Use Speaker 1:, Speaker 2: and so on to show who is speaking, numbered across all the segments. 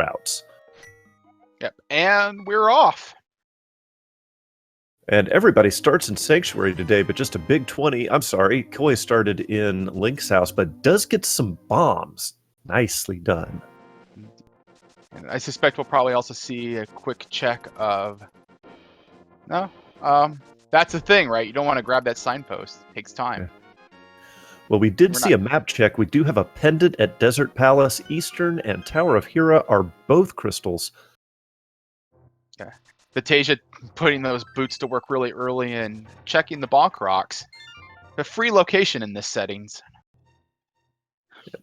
Speaker 1: routes.
Speaker 2: Yep, and we're off.
Speaker 1: And everybody starts in Sanctuary today, but just a big 20. I'm sorry, Koi started in Link's house, but does get some bombs. Nicely done.
Speaker 2: And I suspect we'll probably also see a quick check of... No? That's the thing, right? You don't want to grab that signpost. It takes time.
Speaker 1: Yeah. Well, we did see a map check. We do have a pendant at Desert Palace. Eastern and Tower of Hera are both crystals.
Speaker 2: Yeah. Batasia putting those boots to work really early and checking the bonk rocks. A free location in this settings.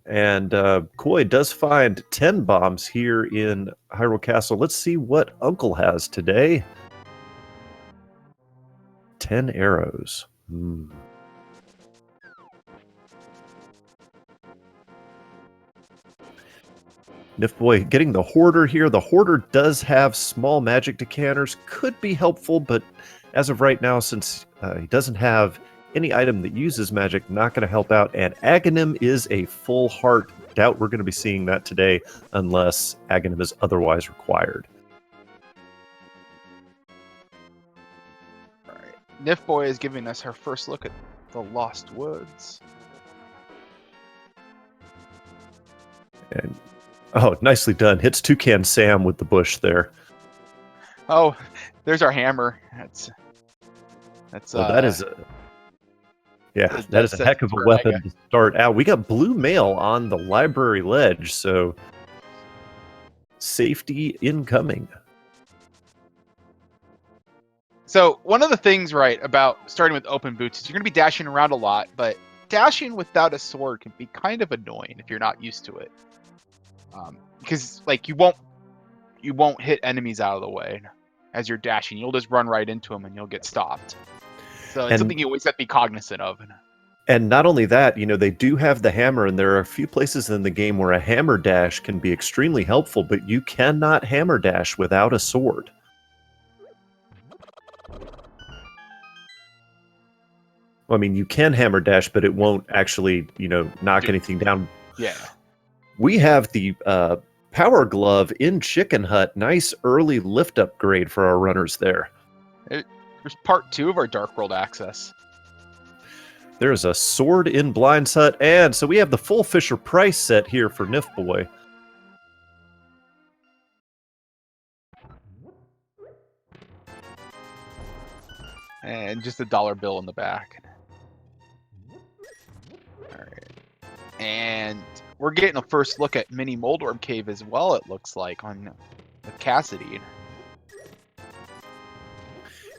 Speaker 1: And Koi does find 10 bombs here in Hyrule Castle. Let's see what Uncle has today. 10 arrows. Nifboy getting the Hoarder here. The Hoarder does have small magic decanters. Could be helpful, but as of right now, since he doesn't have any item that uses magic, not going to help out. And Aghanim is a full heart. Doubt we're going to be seeing that today unless Aghanim is otherwise required.
Speaker 2: All right. Nifboy is giving us her first look at the Lost Woods.
Speaker 1: And oh, nicely done. Hits Toucan Sam with the bush there.
Speaker 2: Oh, there's our hammer. That's
Speaker 1: well, that is a that is a heck of a weapon to start out. We got blue mail on the library ledge, so safety incoming.
Speaker 2: So one of the things, right, about starting with open boots is you're going to be dashing around a lot, but dashing without a sword can be kind of annoying if you're not used to it. Because like you won't hit enemies out of the way as you're dashing. You'll just run right into them and you'll get stopped. So it's something you always have to be cognizant of.
Speaker 1: And not only that, you know, they do have the hammer, and there are a few places in the game where a hammer dash can be extremely helpful, but you cannot hammer dash without a sword. Well, I mean, you can hammer dash, but it won't actually, you know, knock anything down.
Speaker 2: Yeah.
Speaker 1: We have the Power Glove in Chicken Hut. Nice early lift upgrade for our runners there.
Speaker 2: There's part 2 of our Dark World access.
Speaker 1: There's a sword in Blind's Hut, and so we have the full Fisher-Price set here for Nifboy.
Speaker 2: And just a dollar bill in the back. Alright. And we're getting a first look at Mini Moldorm Cave as well, it looks like, on Cassidy.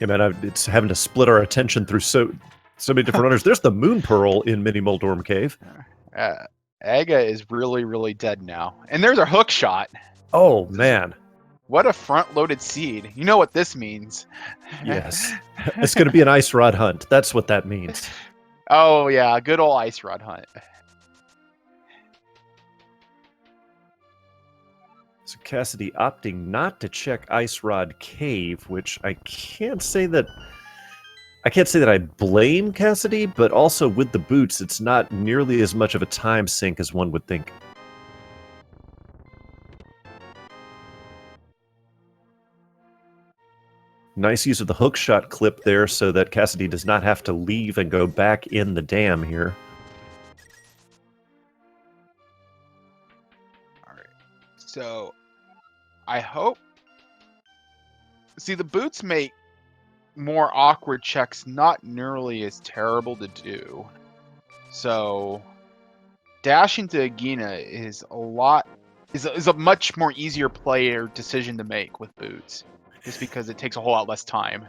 Speaker 1: Yeah, man, it's having to split our attention through so many different runners. There's the Moon Pearl in Mini Moldorm Cave.
Speaker 2: Aga is really, really dead now. And there's our hook shot.
Speaker 1: Oh, man.
Speaker 2: What a front-loaded seed. You know what this means.
Speaker 1: Yes. It's going to be an ice rod hunt. That's what that means.
Speaker 2: Oh, yeah. Good old ice rod hunt.
Speaker 1: So Cassidy opting not to check Ice Rod Cave, which I can't say that I blame Cassidy, but also with the boots, it's not nearly as much of a time sink as one would think. Nice use of the hook shot clip there so that Cassidy does not have to leave and go back in the dam here.
Speaker 2: Alright. So, I hope... See, the boots make more awkward checks not nearly as terrible to do. So, dashing to Agina is a much more easier player decision to make with boots. Just because it takes a whole lot less time.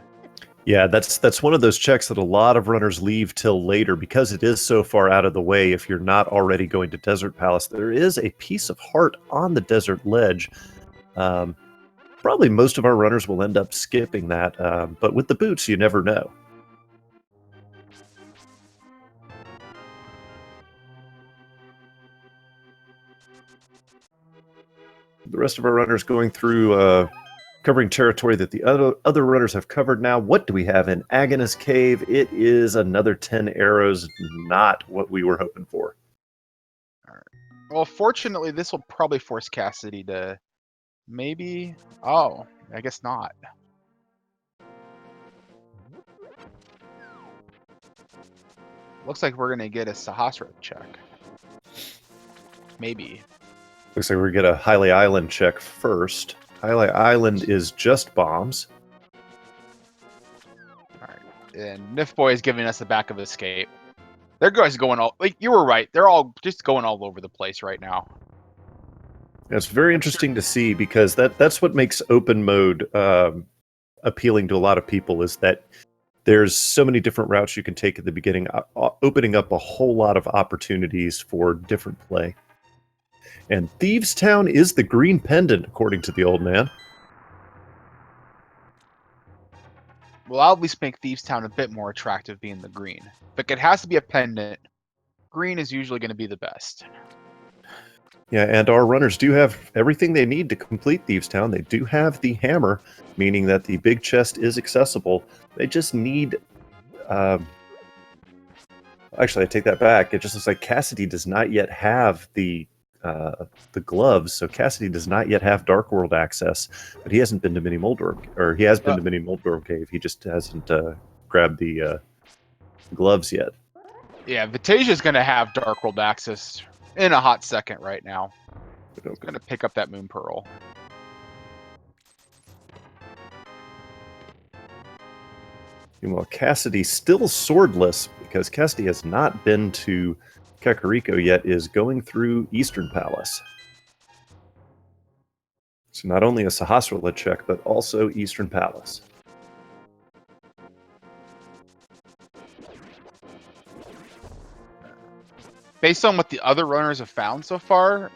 Speaker 1: Yeah, that's one of those checks that a lot of runners leave till later because it is so far out of the way. If you're not already going to Desert Palace, there is a piece of heart on the desert ledge. Probably most of our runners will end up skipping that, but with the boots, you never know. The rest of our runners going through... covering territory that the other runners have covered now. What do we have in Agonis Cave? It is another 10 arrows, not what we were hoping for.
Speaker 2: All right. Well, fortunately, this will probably force Cassidy to Maybe. Oh, I guess not. Looks like we're gonna get a Sahasra check. Maybe.
Speaker 1: Looks like we get a Hylia Island check first. Hylia Island is just bombs.
Speaker 2: All right. And Nifboy is giving us the back of escape. They're guys going all like you were right. They're all just going all over the place right now.
Speaker 1: It's very interesting to see because that's what makes open mode appealing to a lot of people is that there's so many different routes you can take at the beginning, opening up a whole lot of opportunities for different play. And Thieves Town is the green pendant, according to the old man.
Speaker 2: Well, I'll at least make Thieves Town a bit more attractive being the green. But it has to be a pendant. Green is usually going to be the best.
Speaker 1: Yeah, and our runners do have everything they need to complete Thieves Town. They do have the hammer, meaning that the big chest is accessible. They just need... actually, I take that back. It just looks like Cassidy does not yet have the gloves, so Cassidy does not yet have Dark World access, but he hasn't been to Mini Moldor, or he has been to Mini Moldor Cave. He just hasn't grabbed the gloves yet.
Speaker 2: Yeah, Vatasia going to have Dark World access in a hot second right now.
Speaker 1: Okay.
Speaker 2: Going to pick up that Moon Pearl.
Speaker 1: Meanwhile, Cassidy, still swordless, because Cassidy has not been to Kakariko yet, is going through Eastern Palace. So not only a Sahasrahla check, but also Eastern Palace.
Speaker 2: Based on what the other runners have found so far,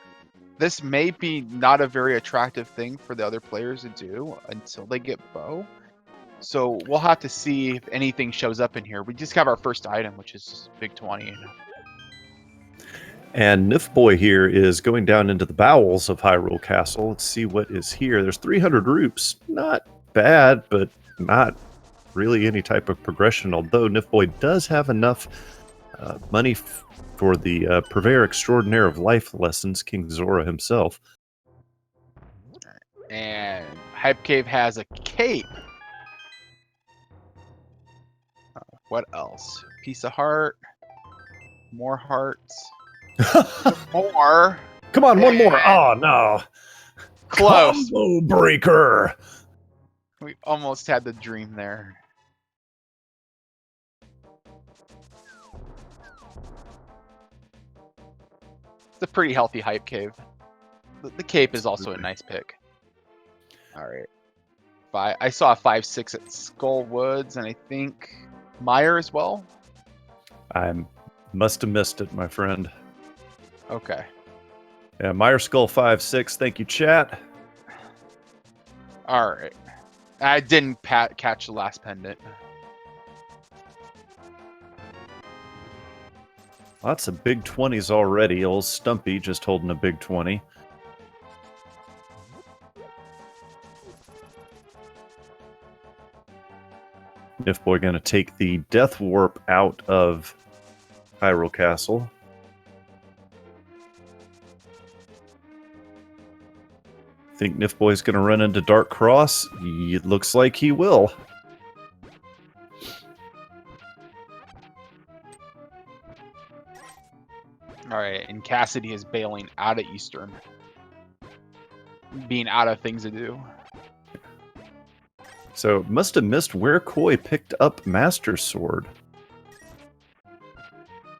Speaker 2: this may be not a very attractive thing for the other players to do until they get bow. So we'll have to see if anything shows up in here. We just have our first item, which is Big 20.
Speaker 1: And Nifboy here is going down into the bowels of Hyrule Castle. Let's see what is here. There's 300 roops. Not bad, but not really any type of progression, although Nifboy does have enough money for the Purveyor Extraordinaire of Life lessons, King Zora himself.
Speaker 2: And Hype Cave has a cape. What else? Piece of heart. More hearts. More.
Speaker 1: Come on, one more. Oh, no.
Speaker 2: Close.
Speaker 1: Combo breaker.
Speaker 2: We almost had the dream there. It's a pretty healthy Hype Cave. The cape is also a nice pick. All right. I saw a 5-6 at Skull Woods, and I think Meyer as well.
Speaker 1: I must have missed it, my friend.
Speaker 2: Okay.
Speaker 1: Yeah, Meyer Skull 5-6. Thank you, chat.
Speaker 2: All right. I didn't catch the last pendant.
Speaker 1: Lots of big 20s already. Old Stumpy just holding a big 20. Nifboy going to take the Death Warp out of Hyrule Castle. Think Nifboy's going to run into Dark Cross? It looks like he will.
Speaker 2: All right, and Cassidy is bailing out of Eastern. Being out of things to do.
Speaker 1: So, must have missed where Koi picked up Master Sword.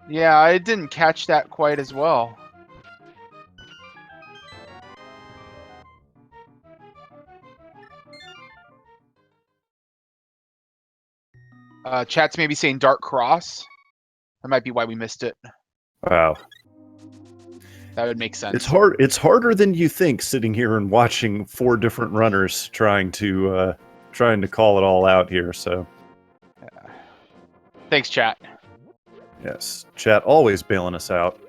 Speaker 2: Yeah, I didn't catch that quite as well. Chat's maybe saying Dark Cross. That might be why we missed it.
Speaker 1: Wow.
Speaker 2: That would make sense.
Speaker 1: It's harder than you think sitting here and watching 4 different runners trying to call it all out here. So,
Speaker 2: thanks, chat.
Speaker 1: Yes, chat always bailing us out.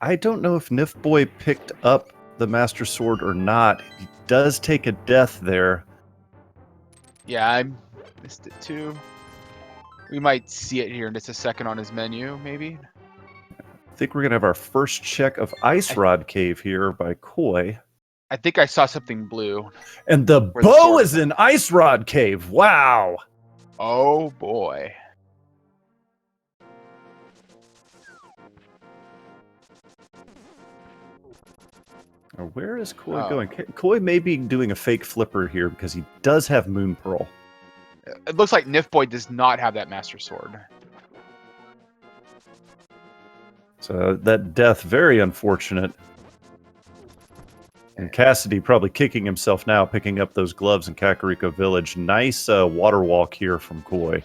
Speaker 1: I don't know if Nifboy picked up the Master Sword or not. He does take a death there.
Speaker 2: Yeah, I missed it too. We might see it here in just a second on his menu, maybe.
Speaker 1: I think we're going to have our first check of Ice Rod Cave here by Koi.
Speaker 2: I think I saw something blue.
Speaker 1: And the
Speaker 2: Where the
Speaker 1: bow
Speaker 2: sword
Speaker 1: is in Ice Rod Cave. Wow.
Speaker 2: Oh boy.
Speaker 1: Now, where is Koi going? Koi may be doing a fake flipper here because he does have Moon Pearl.
Speaker 2: It looks like Nifboy does not have that Master Sword.
Speaker 1: So that death, very unfortunate. And Cassidy probably kicking himself now, picking up those gloves in Kakariko Village. Nice water walk here from Koi.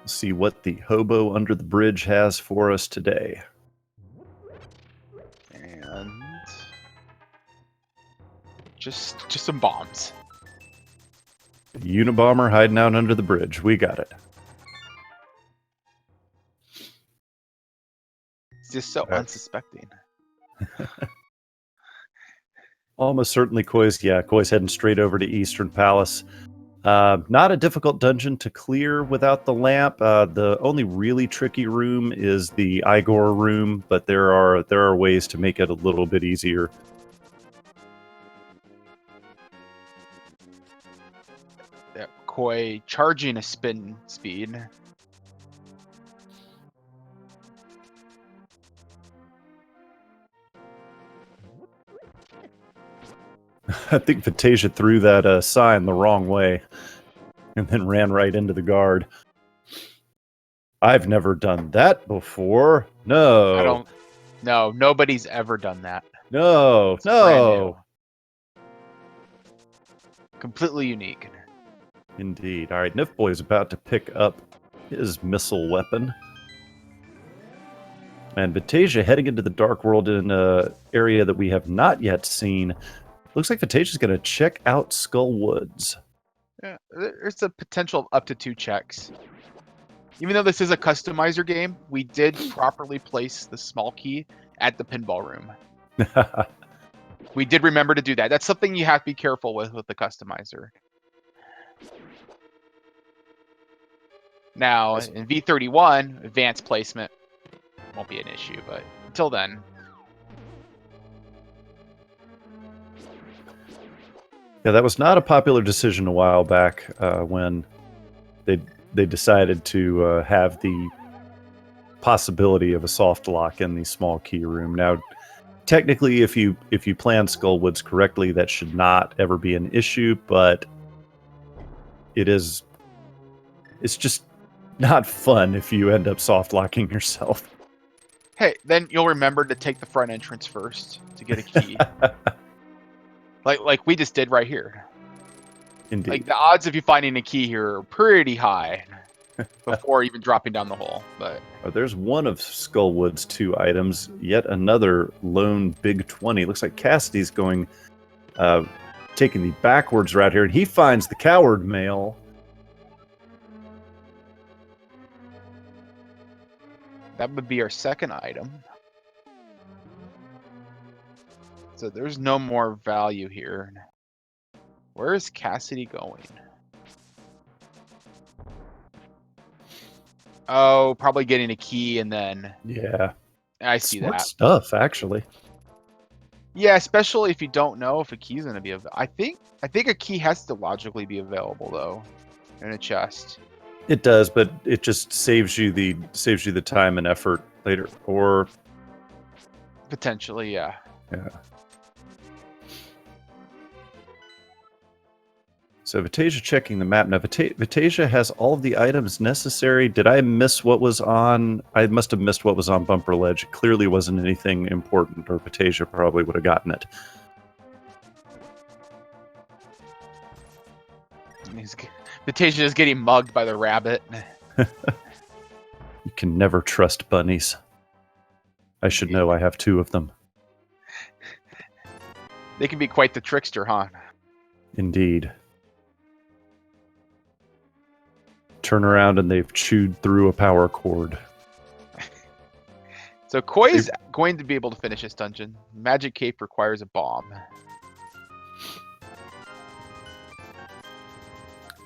Speaker 1: See what the hobo under the bridge has for us today.
Speaker 2: And just some bombs.
Speaker 1: Unabomber hiding out under the bridge. We got it.
Speaker 2: It's just so unsuspecting.
Speaker 1: Almost certainly Koi's heading straight over to Eastern Palace. Not a difficult dungeon to clear without the lamp. The only really tricky room is the Igor room, but there are ways to make it a little bit easier.
Speaker 2: Yeah, Koi charging a spin speed.
Speaker 1: I think Vatasia threw that sign the wrong way and then ran right into the guard. I've never done that before. No.
Speaker 2: No, nobody's ever done that.
Speaker 1: No.
Speaker 2: It's brand
Speaker 1: No.
Speaker 2: new. Completely unique.
Speaker 1: Indeed. All right, Nifboy is about to pick up his missile weapon. And Vatasia heading into the Dark World in an area that we have not yet seen. Looks like Vatasia's going to check out Skull Woods.
Speaker 2: Yeah, there's a potential of up to 2 checks. Even though this is a customizer game, we did properly place the small key at the pinball room. We did remember to do that. That's something you have to be careful with the customizer. Now, in V31, advanced placement won't be an issue, but until then.
Speaker 1: Yeah, that was not a popular decision a while back when they decided to have the possibility of a soft lock in the small key room. Now, technically, if you plan Skullwoods correctly, that should not ever be an issue, but it's just not fun if you end up soft locking yourself.
Speaker 2: Hey, then you'll remember to take the front entrance first to get a key. like we just did right here.
Speaker 1: Indeed.
Speaker 2: Like the odds of you finding a key here are pretty high before even dropping down the hole. But
Speaker 1: there's one of Skullwood's 2 items. Yet another lone big 20. Looks like Cassidy's going, taking the backwards route here, and he finds the coward mail.
Speaker 2: that would be our second item. So there's no more value here. Where is Cassidy going? Oh, probably getting a key and then...
Speaker 1: Yeah.
Speaker 2: I see
Speaker 1: Smart
Speaker 2: that.
Speaker 1: stuff, actually.
Speaker 2: Yeah, especially if you don't know if a key's going to be available. I think a key has to logically be available, though, in a chest.
Speaker 1: It does, but it just saves you the time and effort later. Or...
Speaker 2: Potentially, yeah.
Speaker 1: Yeah. So Vatasia checking the map. Now, Vatasia has all of the items necessary. Did I miss what was on... I must have missed what was on Bumper Ledge. It clearly wasn't anything important, or Vatasia probably would have gotten it.
Speaker 2: Vatasia is getting mugged by the rabbit.
Speaker 1: You can never trust bunnies. I should know I have 2 of them.
Speaker 2: They can be quite the trickster, huh?
Speaker 1: Indeed. Turn around and they've chewed through a power cord.
Speaker 2: So Koi is going to be able to finish this dungeon. Magic Cape requires a bomb.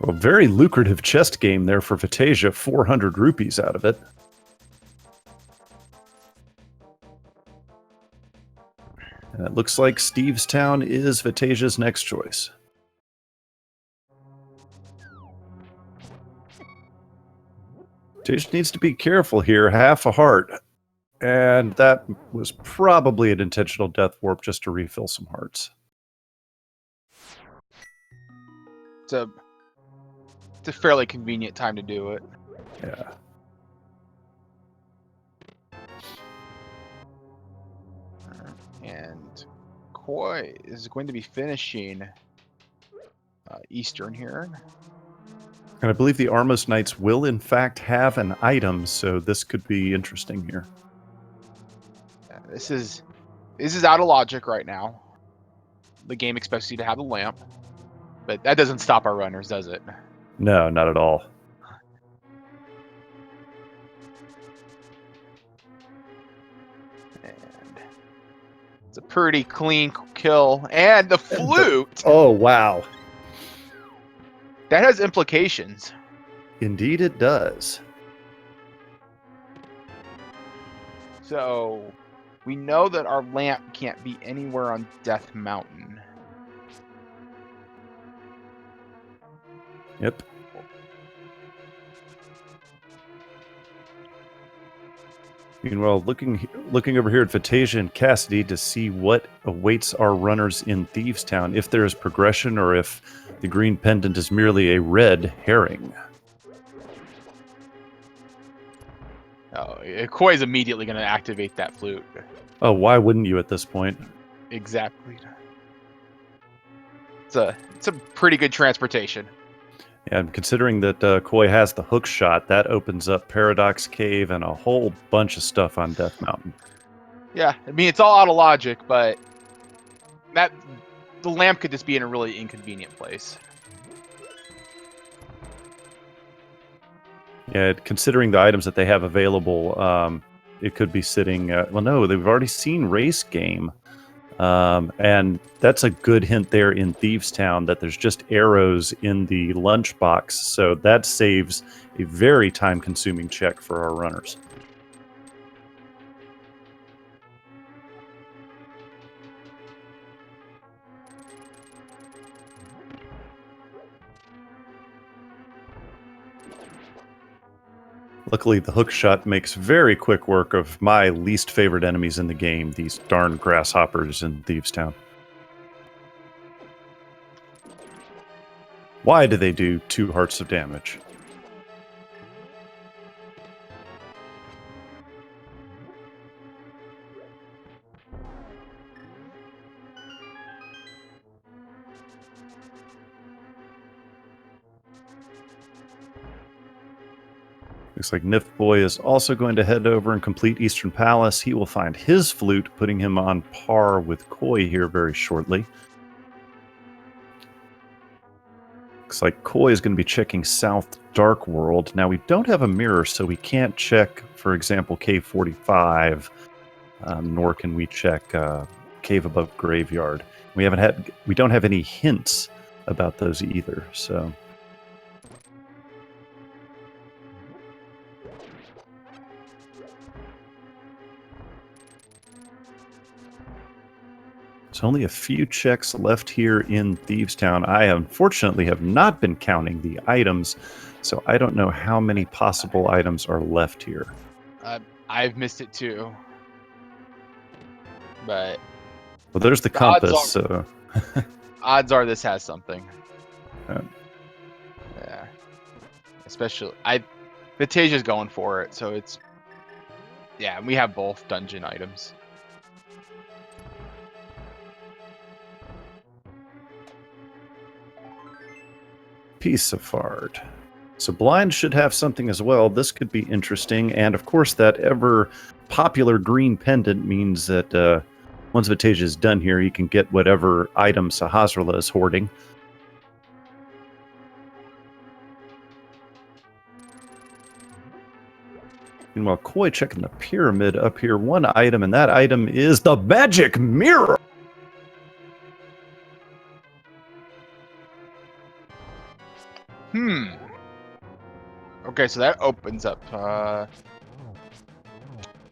Speaker 1: Well, very lucrative chest game there for Vitasia. 400 rupees out of it. And it looks like Stevestown is Vitasia's next choice. Vitasia needs to be careful here. Half a heart. And that was probably an intentional death warp just to refill some hearts.
Speaker 2: It's a fairly convenient time to do it.
Speaker 1: Yeah.
Speaker 2: And Koi is going to be finishing Eastern here.
Speaker 1: And I believe the Armos Knights will in fact have an item, so this could be interesting here.
Speaker 2: Yeah, this is out of logic right now. The game expects you to have the lamp, but that doesn't stop our runners, does it?
Speaker 1: No, not at all.
Speaker 2: And it's a pretty clean kill. And the flute!
Speaker 1: Oh, wow.
Speaker 2: That has implications.
Speaker 1: Indeed it does.
Speaker 2: So, we know that our lamp can't be anywhere on Death Mountain.
Speaker 1: Yep. Meanwhile, looking over here at Vitasia and Cassidy to see what awaits our runners in Thievestown, if there is progression or if the green pendant is merely a red herring.
Speaker 2: Oh, Koi is immediately going to activate that flute.
Speaker 1: Oh, why wouldn't you at this point?
Speaker 2: Exactly. It's a pretty good transportation.
Speaker 1: And considering that Koi has the hook shot, that opens up Paradox Cave and a whole bunch of stuff on Death Mountain.
Speaker 2: Yeah, I mean, it's all out of logic, but the lamp could just be in a really inconvenient place.
Speaker 1: Yeah, considering the items that they have available, it could be sitting... well, no, they've already seen Race Game. And that's a good hint there in Thievestown that there's just arrows in the lunchbox, so that saves a very time-consuming check for our runners. Luckily, the hook shot makes very quick work of my least favorite enemies in the game, these darn grasshoppers in Thievestown. Why do they do 2 hearts of damage? Looks like Nif Boy is also going to head over and complete Eastern Palace. He will find his flute, putting him on par with Koi here very shortly. Looks like Koi is going to be checking South Dark World. Now, we don't have a mirror, so we can't check, for example, Cave 45, nor can we check Cave Above Graveyard. We don't have any hints about those either, so... There's only a few checks left here in Thievestown. I unfortunately have not been counting the items, so I don't know how many possible items are left here.
Speaker 2: I've missed it too. But...
Speaker 1: Well, there's the compass, so...
Speaker 2: odds are this has something.
Speaker 1: Yeah.
Speaker 2: Yeah. Especially... Vitasia's going for it, so it's... Yeah, we have both dungeon items.
Speaker 1: Piece of art. So Blind should have something as well. This could be interesting. And of course, that ever popular green pendant means that once Vitasia is done here, he can get whatever item Sahasrara is hoarding. Meanwhile, Koi checking the pyramid up here. One item, and that item is the magic mirror.
Speaker 2: Okay, so that opens up.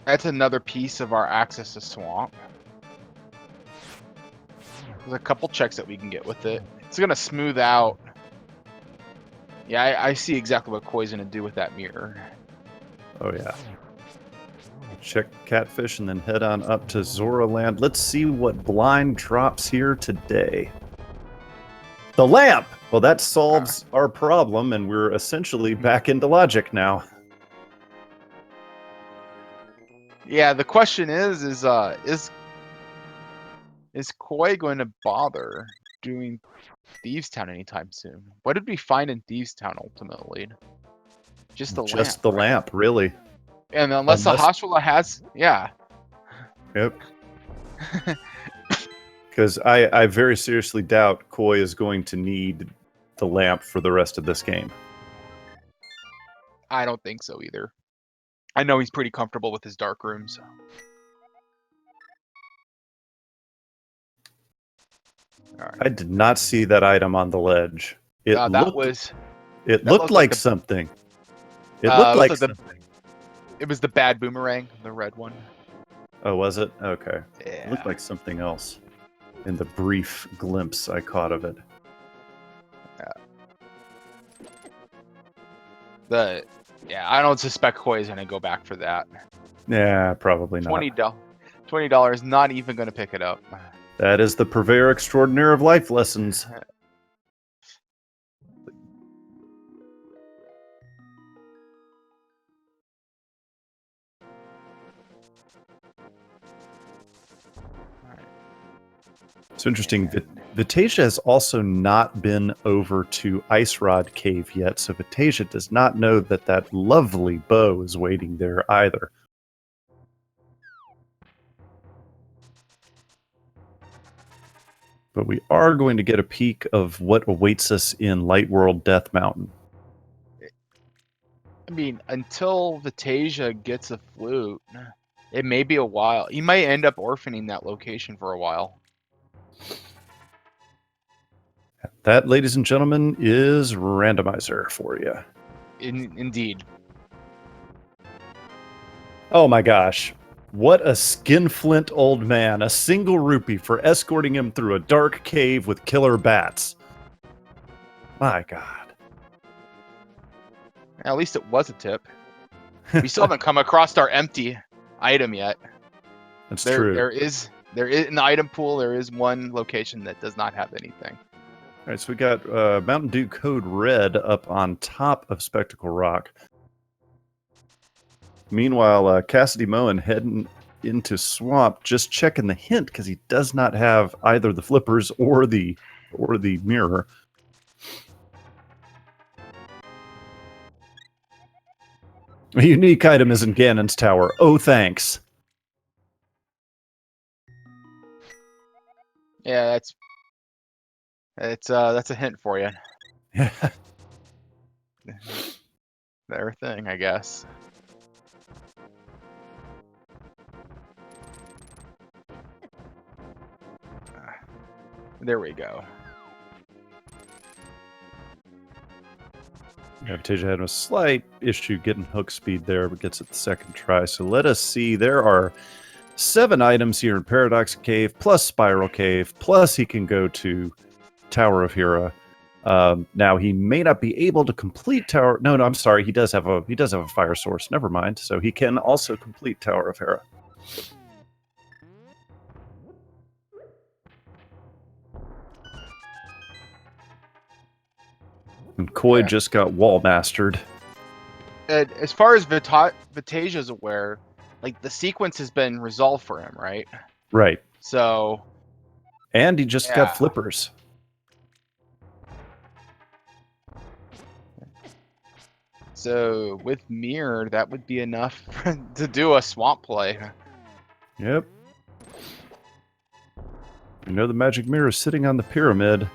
Speaker 2: That's another piece of our access to swamp. There's a couple checks that we can get with it. It's gonna smooth out. Yeah, I see exactly what Koi's gonna do with that mirror.
Speaker 1: Oh yeah. Check Catfish and then head on up to Zoraland. Let's see what blind drops here today. The lamp! Well, that solves our problem, and we're essentially back into logic now.
Speaker 2: Yeah, the question is Koi going to bother doing Thieves Town anytime soon? What did we find in Thieves Town ultimately? Just the lamp.
Speaker 1: Just the
Speaker 2: right?
Speaker 1: lamp, really.
Speaker 2: And unless the hospital has, yeah.
Speaker 1: Yep. Because I very seriously doubt Koi is going to need the lamp for the rest of this game.
Speaker 2: I don't think so either. I know he's pretty comfortable with his dark rooms. All right.
Speaker 1: I did not see that item on the ledge. It looked like something. It looked like something.
Speaker 2: It was the bad boomerang, the red one.
Speaker 1: Oh, was it? Okay.
Speaker 2: Yeah.
Speaker 1: It looked like something else in the brief glimpse I caught of it.
Speaker 2: I don't suspect Koi is going to go back for that.
Speaker 1: Yeah, probably not.
Speaker 2: $20, not even going to pick it up.
Speaker 1: That is the purveyor extraordinaire of life lessons. It's interesting. Vitasia has also not been over to Ice Rod Cave yet, so Vitasia does not know that that lovely bow is waiting there either. But we are going to get a peek of what awaits us in Light World Death Mountain.
Speaker 2: I mean, until Vitasia gets a flute, it may be a while. He might end up orphaning that location for a while.
Speaker 1: That, ladies and gentlemen, is Randomizer for you.
Speaker 2: Indeed.
Speaker 1: Oh my gosh. What a skinflint old man. A single rupee for escorting him through a dark cave with killer bats. My God.
Speaker 2: At least it was a tip. We still haven't come across our empty item yet.
Speaker 1: That's true.
Speaker 2: There is in the item pool, there is one location that does not have anything.
Speaker 1: All right, so we got Mountain Dew Code Red up on top of Spectacle Rock. Meanwhile, Cassidy Moen heading into Swamp, just checking the hint because he does not have either the flippers or the mirror. A unique item is in Ganon's Tower. Oh, thanks.
Speaker 2: Yeah, that's a hint for you.
Speaker 1: Yeah.
Speaker 2: Their thing, I guess. There we go.
Speaker 1: Vitasia had a slight issue getting hook speed there, but gets it the second try. So let us see. There are 7 items here in Paradox Cave, plus Spiral Cave, plus he can go to Tower of Hera. Now he may not be able to complete Tower. No, I'm sorry. He does have a fire source. Never mind. So he can also complete Tower of Hera. And Koi just got wall mastered.
Speaker 2: And as far as Vitasia's aware, like the sequence has been resolved for him, right?
Speaker 1: Right.
Speaker 2: So.
Speaker 1: And he just got flippers.
Speaker 2: So with Mirror, that would be enough to do a swamp play.
Speaker 1: Yep. You know the magic mirror is sitting on the pyramid.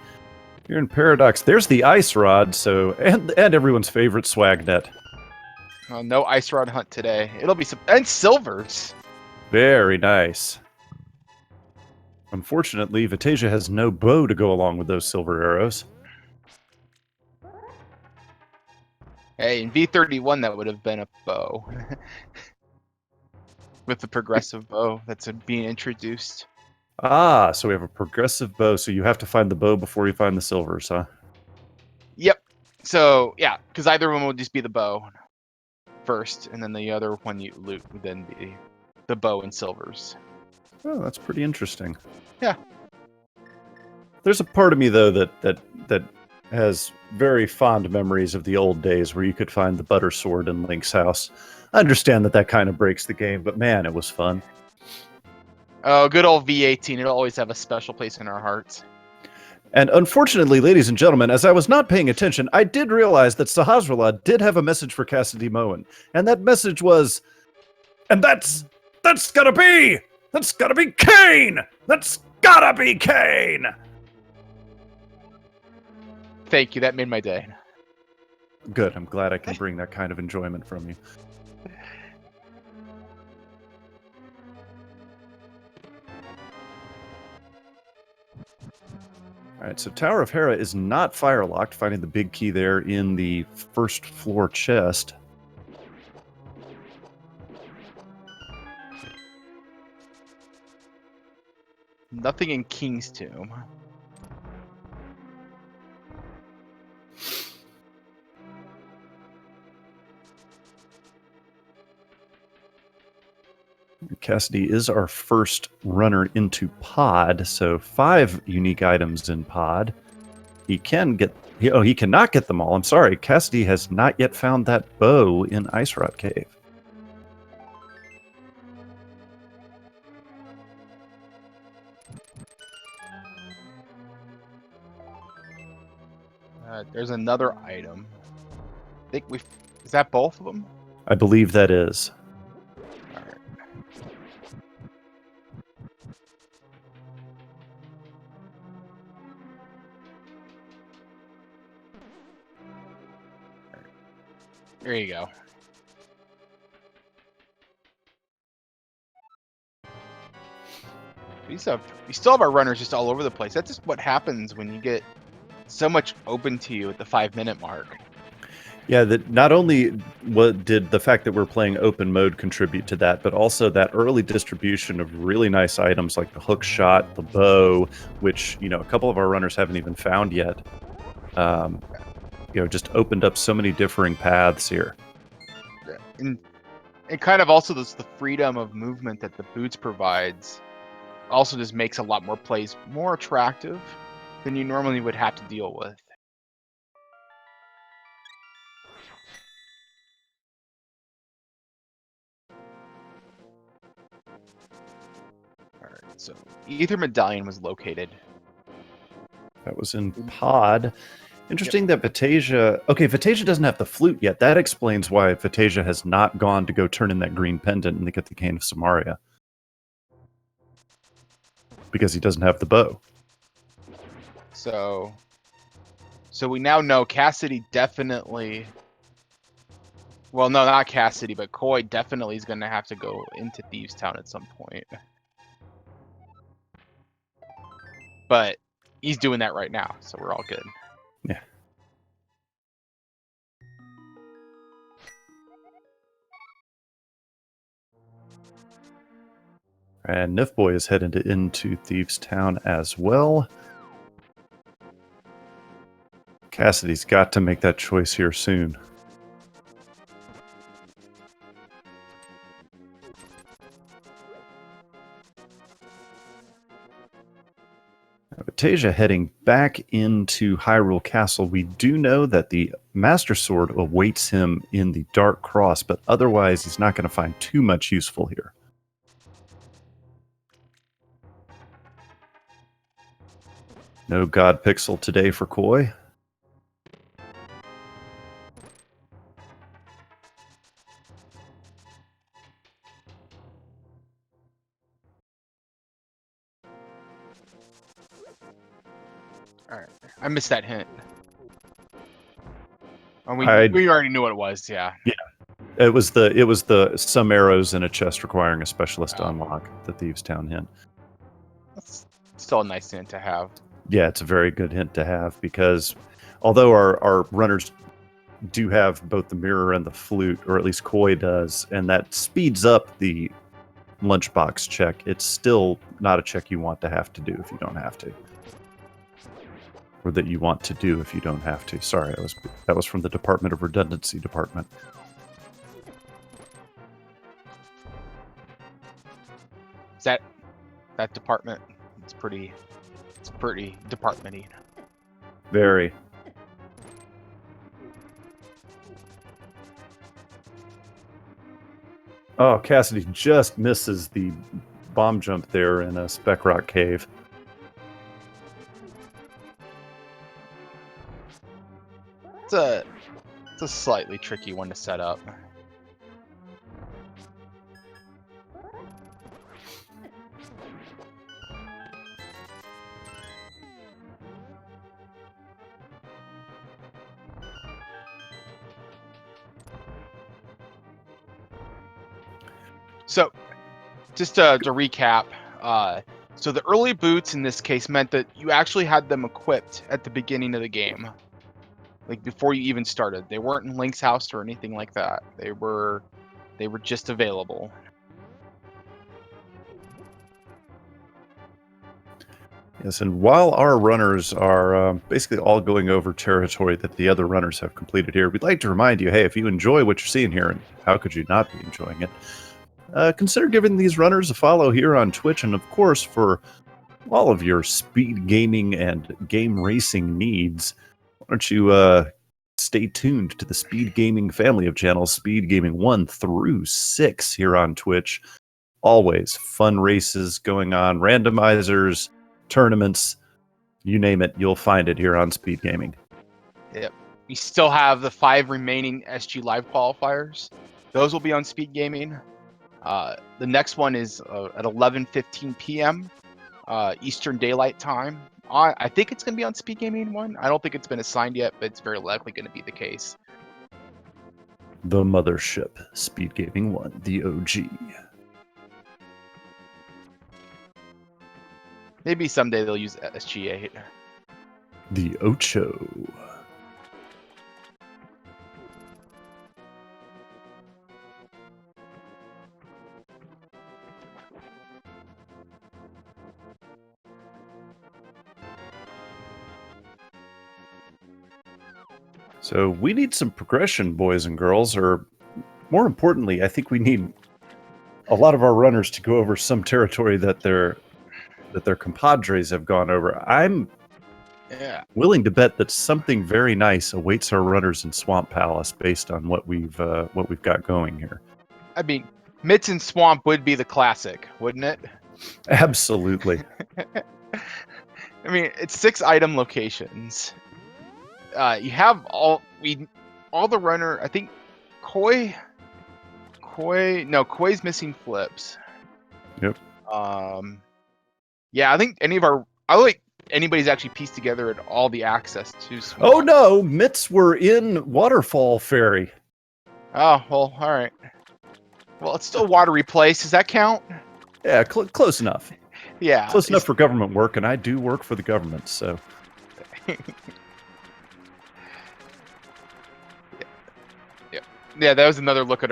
Speaker 1: Here in Paradox, there's the ice rod, so and everyone's favorite swag net.
Speaker 2: No ice rod hunt today. It'll be and silvers.
Speaker 1: Very nice. Unfortunately, Vitasia has no bow to go along with those silver arrows.
Speaker 2: Hey, in V31 that would have been a bow. With the progressive bow that's being introduced.
Speaker 1: Ah, so we have a progressive bow, so you have to find the bow before you find the silvers, huh?
Speaker 2: Yep. So yeah, because either one would just be the bow first, and then the other one you loot would then be the bow and silvers.
Speaker 1: Oh, that's pretty interesting.
Speaker 2: Yeah.
Speaker 1: There's a part of me though that has very fond memories of the old days where you could find the butter sword in Link's house. I understand that kind of breaks the game, but man, it was fun.
Speaker 2: Oh, good old V18. It'll always have a special place in our hearts.
Speaker 1: And unfortunately, ladies and gentlemen, as I was not paying attention, I did realize that Sahasrara did have a message for Cassidy Moen. And that message was, and that's gotta be Kane! That's gotta be Kane!
Speaker 2: Thank you. That made my day.
Speaker 1: Good. I'm glad I can bring that kind of enjoyment from you. All right, so Tower of Hera is not fire-locked, finding the big key there in the first floor chest.
Speaker 2: Nothing in King's Tomb.
Speaker 1: Cassidy is our first runner into pod, so 5 unique items in pod. He cannot get them all. I'm sorry, Cassidy has not yet found that bow in Ice Rot Cave.
Speaker 2: There's another item. I think is that both of them?
Speaker 1: I believe that is.
Speaker 2: All right. There you go. We still have our runners just all over the place. That's just what happens when you get so much open to you at the 5-minute mark.
Speaker 1: Yeah, that not only did the fact that we're playing open mode contribute to that, but also that early distribution of really nice items like the hook shot, the bow, which a couple of our runners haven't even found yet. Just opened up so many differing paths here.
Speaker 2: And kind of also the freedom of movement that the boots provides also just makes a lot more plays more attractive than you normally would have to deal with. Alright, so Ether Medallion was located.
Speaker 1: That was in pod. Interesting that Vatasia... Okay, Vatasia doesn't have the flute yet. That explains why Vatasia has not gone to go turn in that green pendant and to get the Cane of Samaria. Because he doesn't have the bow.
Speaker 2: So we now know Cassidy definitely... Well, no, not Cassidy, but Koi definitely is going to have to go into Thieves Town at some point. But he's doing that right now, so we're all good.
Speaker 1: Yeah. And Nifboy is headed into Thieves Town as well. Cassidy's got to make that choice here soon. Vatasia heading back into Hyrule Castle. We do know that the Master Sword awaits him in the Dark Cross, but otherwise he's not going to find too much useful here. No God Pixel today for Koi.
Speaker 2: Alright, I missed that hint. Oh, we already knew what it was, yeah.
Speaker 1: Yeah. It was the some arrows in a chest requiring a specialist to unlock the Thieves Town hint.
Speaker 2: That's still a nice hint to have.
Speaker 1: Yeah, it's a very good hint to have because although our runners do have both the mirror and the flute, or at least Koi does, and that speeds up the lunchbox check. It's still not a check you want to have to do if you don't have to. Or that you want to do if you don't have to. Sorry, that was from the Department of Redundancy Department.
Speaker 2: Is that department? It's pretty departmenty.
Speaker 1: Very. Oh, Cassidy just misses the bomb jump there in a Speck Rock cave.
Speaker 2: It's a slightly tricky one to set up. So, just to recap, so the early boots in this case meant that you actually had them equipped at the beginning of the game, like before you even started. They weren't in Link's house or anything like that. They were just available.
Speaker 1: Yes, and while our runners are basically all going over territory that the other runners have completed here, we'd like to remind you, hey, if you enjoy what you're seeing here, and how could you not be enjoying it, consider giving these runners a follow here on Twitch, and of course, for all of your speed gaming and game racing needs, why don't you stay tuned to the Speed Gaming family of channels, Speed Gaming 1 through 6 here on Twitch. Always fun races going on, randomizers, tournaments, you name it, you'll find it here on Speed Gaming.
Speaker 2: Yep. We still have the 5 remaining SG Live qualifiers. Those will be on Speed Gaming. The next one is at 11:15 p.m. Eastern Daylight Time. I think it's going to be on Speed Gaming 1. I don't think it's been assigned yet, but it's very likely going to be the case.
Speaker 1: The mothership, Speed Gaming 1, the OG.
Speaker 2: Maybe someday they'll use SG8.
Speaker 1: The Ocho. So we need some progression, boys and girls, or more importantly, I think we need a lot of our runners to go over some territory that their compadres have gone over. I'm willing to bet that something very nice awaits our runners in Swamp Palace based on what we've got going here.
Speaker 2: I mean, Mitts and Swamp would be the classic, wouldn't it?
Speaker 1: Absolutely.
Speaker 2: I mean, it's 6 item locations. You have all the runner. I think Koi's missing flips.
Speaker 1: Yep.
Speaker 2: Yeah, I think anybody's actually pieced together at all the access to Swamp.
Speaker 1: Oh no, Mitts were in Waterfall Ferry.
Speaker 2: Oh well, all right. Well, it's still watery place. Does that count?
Speaker 1: Yeah, close enough.
Speaker 2: Yeah,
Speaker 1: close enough for government work, and I do work for the government, so. Yeah,
Speaker 2: that was another look at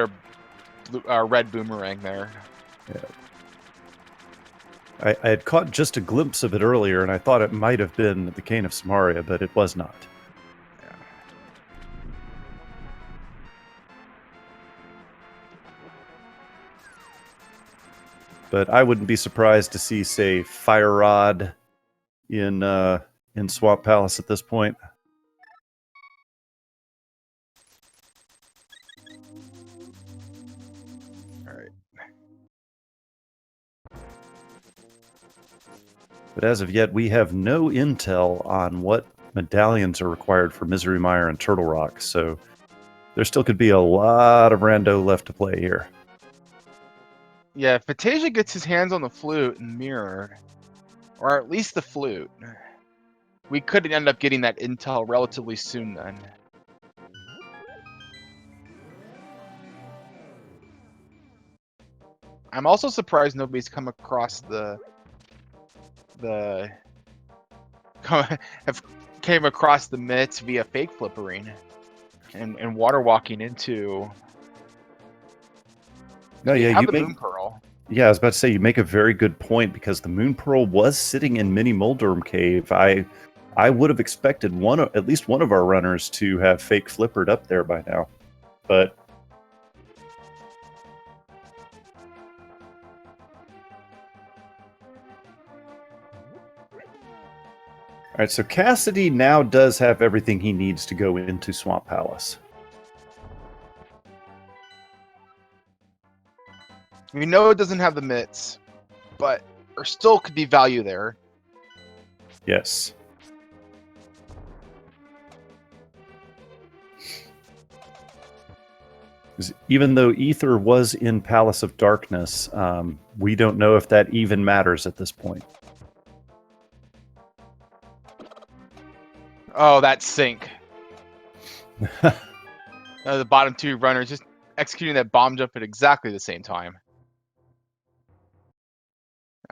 Speaker 2: our red boomerang there.
Speaker 1: Yeah. I had caught just a glimpse of it earlier, and I thought it might have been the Cane of Samaria, but it was not.
Speaker 2: Yeah.
Speaker 1: But I wouldn't be surprised to see, say, Fire Rod in Swamp Palace at this point. But as of yet, we have no intel on what medallions are required for Misery Mire and Turtle Rock, so there still could be a lot of rando left to play here.
Speaker 2: Yeah, if Fantasia gets his hands on the flute and mirror, or at least the flute, we could end up getting that intel relatively soon then. I'm also surprised nobody's come across came across the Mitts via fake flippering. and water walking into.
Speaker 1: No,
Speaker 2: You
Speaker 1: yeah,
Speaker 2: have
Speaker 1: you
Speaker 2: the
Speaker 1: make.
Speaker 2: Moon Pearl.
Speaker 1: Yeah, I was about to say you make a very good point because the Moon Pearl was sitting in Mini Moldorm Cave. I would have expected at least one of our runners to have fake flippered up there by now, but. All right, so Cassidy now does have everything he needs to go into Swamp Palace.
Speaker 2: We know it doesn't have the mitts, but there still could be value there.
Speaker 1: Yes. Even though Ether was in Palace of Darkness, we don't know if that even matters at this point.
Speaker 2: Oh, that sink. The bottom two runners just executing that bomb jump at exactly the same time.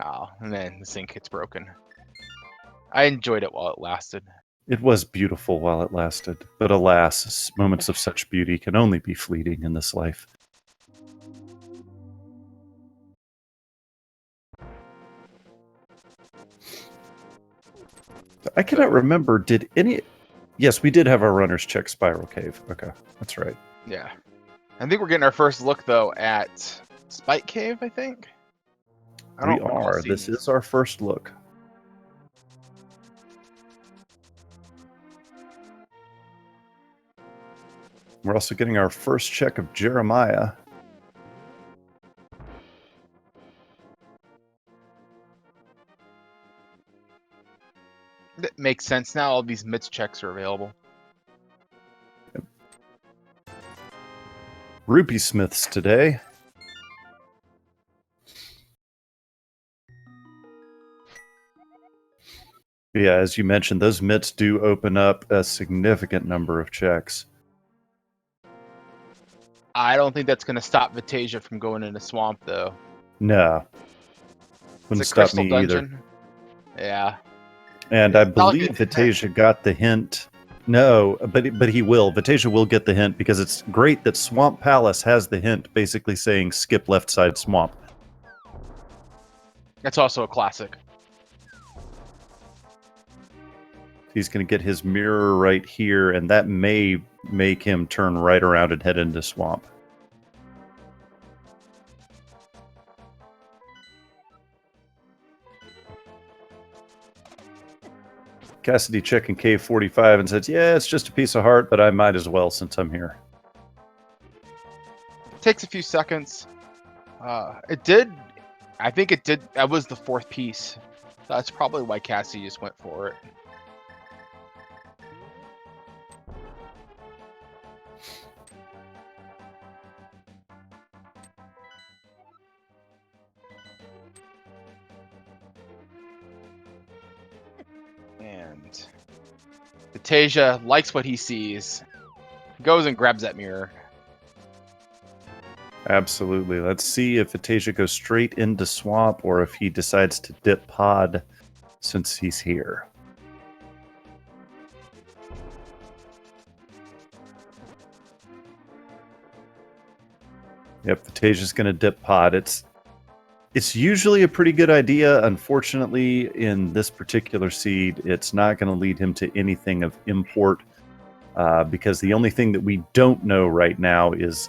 Speaker 2: Oh, and then the sink gets broken. I enjoyed it while it lasted.
Speaker 1: It was beautiful while it lasted, but alas, moments of such beauty can only be fleeting in this life. I cannot remember, did any... Yes, we did have our runners check Spiral Cave. Okay, that's right.
Speaker 2: Yeah. I think we're getting our first look, though, at Spike Cave, I think?
Speaker 1: We are. This is our first look. We're also getting our first check of Jeremiah.
Speaker 2: That makes sense now. All these mitts checks are available.
Speaker 1: Yep. Rupee Smiths today. Yeah, as you mentioned, those mitts do open up a significant number of checks.
Speaker 2: I don't think that's going to stop Vitasia from going into Swamp, though.
Speaker 1: No. Wouldn't
Speaker 2: It's a
Speaker 1: stop
Speaker 2: crystal
Speaker 1: me
Speaker 2: dungeon.
Speaker 1: either.
Speaker 2: Yeah.
Speaker 1: And I believe Vitasia got the hint. No, but he will. Vitasia will get the hint because it's great that Swamp Palace has the hint basically saying skip left side swamp.
Speaker 2: That's also a classic.
Speaker 1: He's going to get his mirror right here, and that may make him turn right around and head into swamp. Cassidy checking Cave 45 and says, yeah, it's just a piece of heart, but I might as well since I'm here.
Speaker 2: It takes a few seconds. It did. I think it did. That was the fourth piece. That's probably why Cassidy just went for it. And Vitasia likes what he sees. Goes and grabs that mirror.
Speaker 1: Absolutely. Let's see if Vitasia goes straight into swamp or if he decides to dip pod since he's here. Yep, Vitasia's going to dip pod. It's usually a pretty good idea. Unfortunately, in this particular seed, it's not going to lead him to anything of import because the only thing that we don't know right now is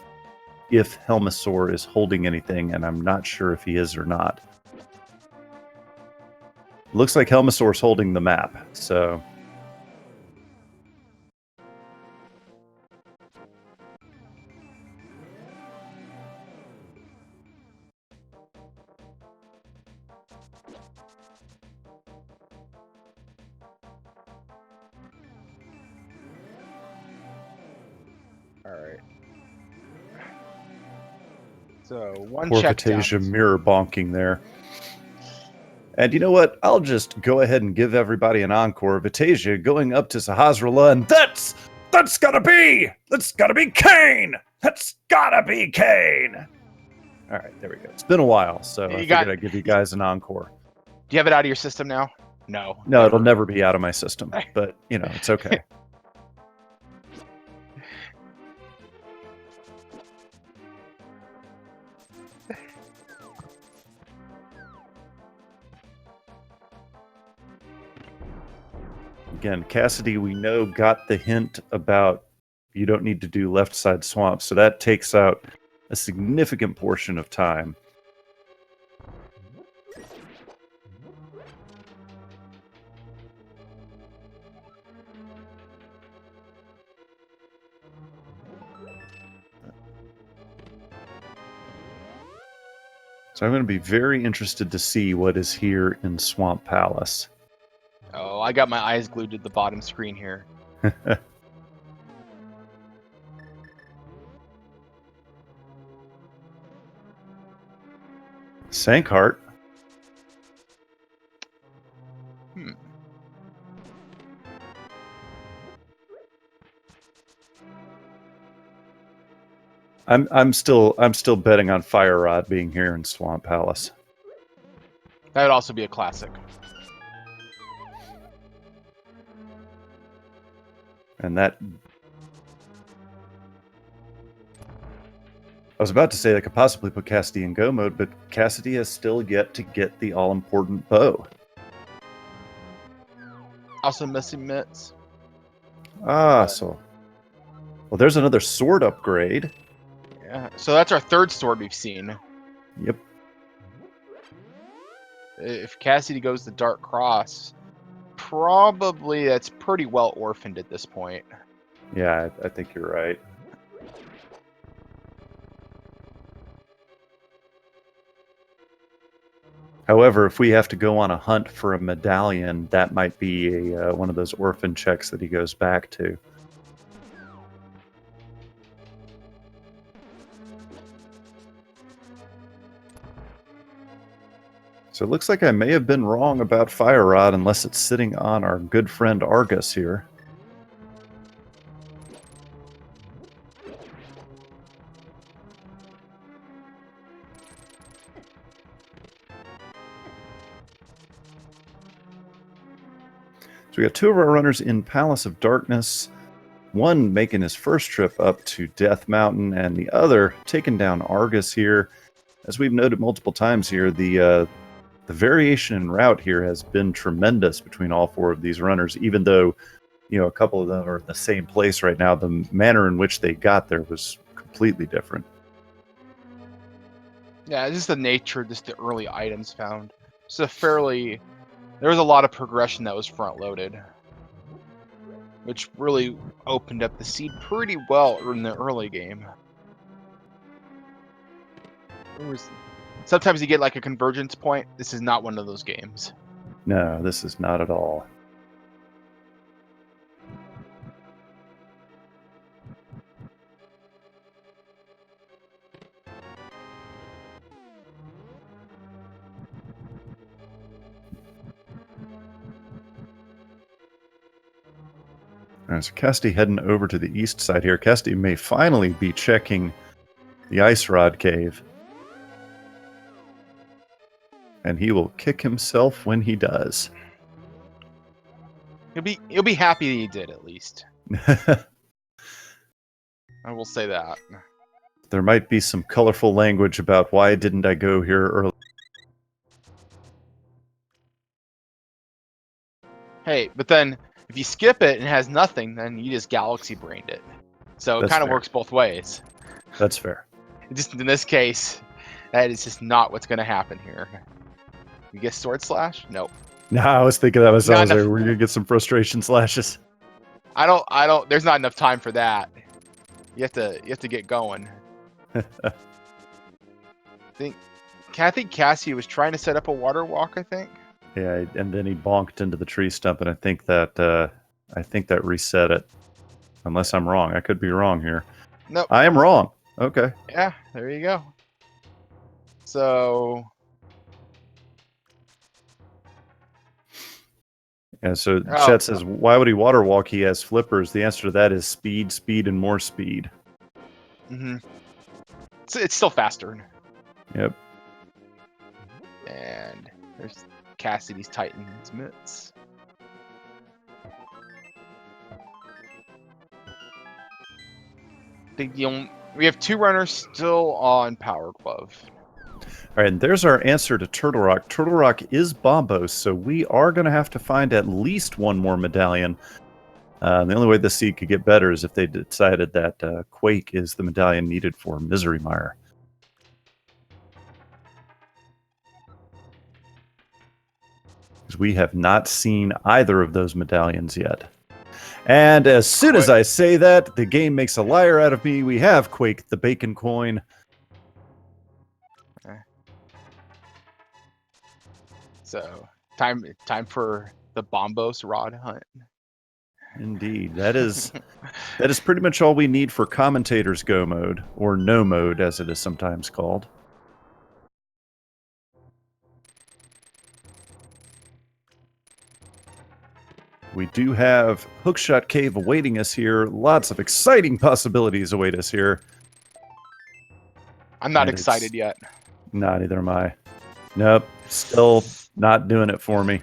Speaker 1: if Helmasaur is holding anything, and I'm not sure if he is or not. Looks like Helmasaur's holding the map, so...
Speaker 2: Alright. So, one
Speaker 1: Poor
Speaker 2: check
Speaker 1: Vitasia
Speaker 2: down.
Speaker 1: mirror bonking there. And you know what? I'll just go ahead and give everybody an encore. Vitasia going up to Sahasrahla, and that's gotta be Kane! That's gotta be Kane! Alright, there we go. It's been a while, so I figured I'd give you guys an encore.
Speaker 2: Do you have it out of your system now? No.
Speaker 1: No, it'll never be out of my system, but, you know, it's okay. Again, Cassidy, we know, got the hint about you don't need to do left side swamp, so that takes out a significant portion of time. So I'm going to be very interested to see what is here in Swamp Palace.
Speaker 2: Oh, I got my eyes glued to the bottom screen here.
Speaker 1: Sankheart. I'm still betting on Fire Rod being here in Swamp Palace.
Speaker 2: That would also be a classic.
Speaker 1: And that, I was about to say that could possibly put Cassidy in go mode, but Cassidy has still yet to get the all-important bow.
Speaker 2: Also missing mitts.
Speaker 1: So. Well, there's another sword upgrade.
Speaker 2: Yeah, so that's our third sword we've seen.
Speaker 1: Yep.
Speaker 2: If Cassidy goes the Dark Cross, probably that's pretty well orphaned at this point.
Speaker 1: Yeah, I think you're right. However, if we have to go on a hunt for a medallion, that might be a one of those orphan checks that he goes back to. So it looks like I may have been wrong about Fire Rod, unless it's sitting on our good friend Argus here. So we got two of our runners in Palace of Darkness, one making his first trip up to Death Mountain, and the other taking down Argus here. As we've noted multiple times here, the variation in route here has been tremendous between all four of these runners, even though, you know, a couple of them are in the same place right now. The manner in which they got there was completely different.
Speaker 2: Yeah, it's just the nature, just the early items found. So there was a lot of progression that was front loaded, which really opened up the seed pretty well in the early game. Sometimes you get like a convergence point. This is not one of those games.
Speaker 1: No, this is not at all. All right, so Cassidy heading over to the east side here. Cassidy may finally be checking the Ice Rod Cave. And he will kick himself when he does.
Speaker 2: He'll be happy that he did, at least. I will say that.
Speaker 1: There might be some colorful language about why didn't I go here early.
Speaker 2: Hey, but then if you skip it and it has nothing, then you just galaxy brained it. So it
Speaker 1: That's
Speaker 2: kind of
Speaker 1: fair.
Speaker 2: works both ways.
Speaker 1: That's fair.
Speaker 2: Just in this case, that is just not what's going to happen here. You get sword slash? Nope.
Speaker 1: No, I was thinking that myself. I was
Speaker 2: Not
Speaker 1: like,
Speaker 2: enough-
Speaker 1: we're gonna get some frustration slashes.
Speaker 2: I don't. There's not enough time for that. You have to get going. I think Cassie was trying to set up a water walk. I think.
Speaker 1: Yeah, and then he bonked into the tree stump, and I think that reset it. Unless I'm wrong, I could be wrong here.
Speaker 2: Nope.
Speaker 1: I am wrong. Okay.
Speaker 2: Yeah, there you go. So.
Speaker 1: Yeah, so Chet says, why would he water walk? He has flippers. The answer to that is speed, speed, and more speed.
Speaker 2: Mm-hmm. It's still faster.
Speaker 1: Yep.
Speaker 2: And there's Cassidy's tightening his mitts. We have two runners still on Power Glove.
Speaker 1: All right, and there's our answer to Turtle Rock. Turtle Rock is Bombos, so we are going to have to find at least one more medallion. The only way the seed could get better is if they decided that Quake is the medallion needed for Misery Mire. Because we have not seen either of those medallions yet. And as soon as I say that, the game makes a liar out of me. We have Quake, the bacon coin.
Speaker 2: So time for the Bombos rod hunt.
Speaker 1: Indeed, that is pretty much all we need for Commentator's Go mode, or No mode as it is sometimes called. We do have Hookshot Cave awaiting us here. Lots of exciting possibilities await us here.
Speaker 2: I'm not excited yet.
Speaker 1: Not either am I. Nope, still not doing it for me.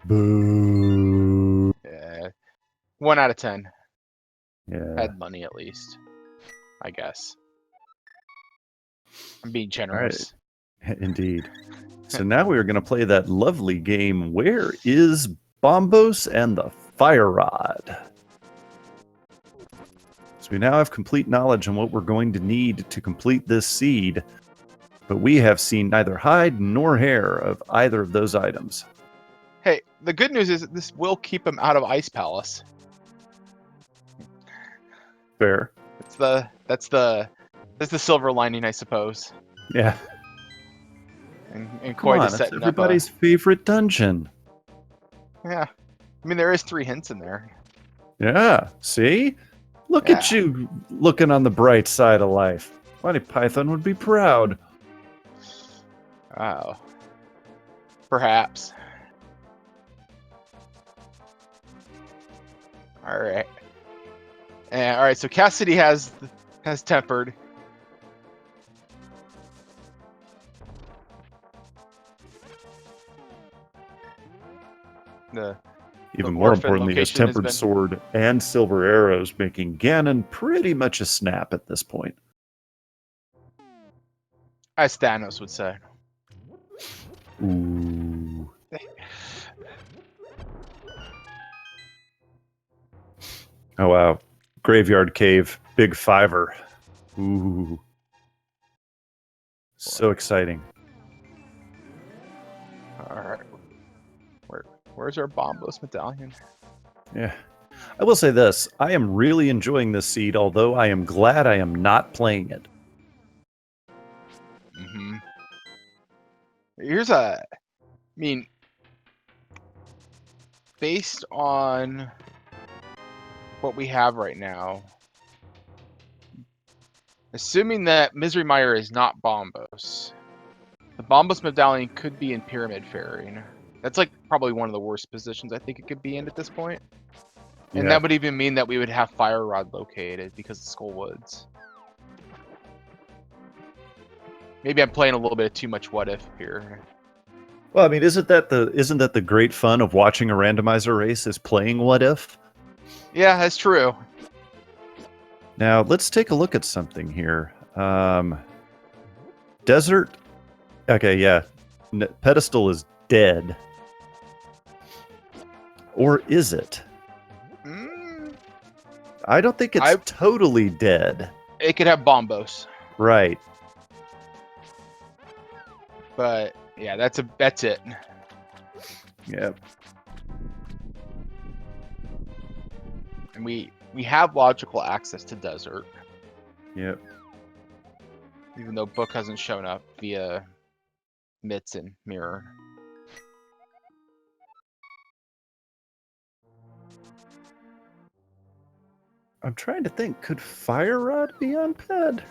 Speaker 1: Boo.
Speaker 2: Yeah. 1 out of 10.
Speaker 1: Yeah.
Speaker 2: Had money at least, I guess. I'm being generous.
Speaker 1: All right. Indeed. So now we are going to play that lovely game, Where is Bombos and the Fire Rod? So we now have complete knowledge on what we're going to need to complete this seed, but we have seen neither hide nor hair of either of those items.
Speaker 2: Hey, the good news is that this will keep him out of Ice Palace.
Speaker 1: Fair.
Speaker 2: That's the silver lining, I suppose.
Speaker 1: Yeah.
Speaker 2: And Koi is setting
Speaker 1: everybody's favorite dungeon.
Speaker 2: Yeah. I mean, there is 3 hints in there.
Speaker 1: Yeah. See? Look at you looking on the bright side of life. Monty Python would be proud.
Speaker 2: Oh. Perhaps. All right. All right. So Cassidy has tempered.
Speaker 1: Even more importantly, his tempered sword and silver arrows, making Ganon pretty much a snap at this point.
Speaker 2: As Thanos would say.
Speaker 1: Ooh. Oh, wow. Graveyard Cave, big fiver. Ooh. So exciting.
Speaker 2: All right. Where's our Bombos medallion?
Speaker 1: Yeah. I will say this. I am really enjoying this seed, although I am glad I am not playing it.
Speaker 2: Mm-hmm. Based on what we have right now, assuming that Misery Mire is not Bombos, the Bombos medallion could be in Pyramid Fairing. That's like probably one of the worst positions I think it could be in at this point. And that would even mean that we would have Fire Rod located because of Skull Woods. Maybe I'm playing a little bit of too much what if here.
Speaker 1: Well, I mean, isn't that the great fun of watching a randomizer race is playing what if?
Speaker 2: Yeah, that's true.
Speaker 1: Now, let's take a look at something here. Desert. Okay, yeah. Pedestal is dead. Or is it? I don't think it's totally dead.
Speaker 2: It could have Bombos.
Speaker 1: Right.
Speaker 2: But yeah, that's it.
Speaker 1: Yep.
Speaker 2: And we have logical access to Desert.
Speaker 1: Yep.
Speaker 2: Even though Book hasn't shown up via Mitts and Mirror.
Speaker 1: I'm trying to think. Could Fire Rod be on Ped?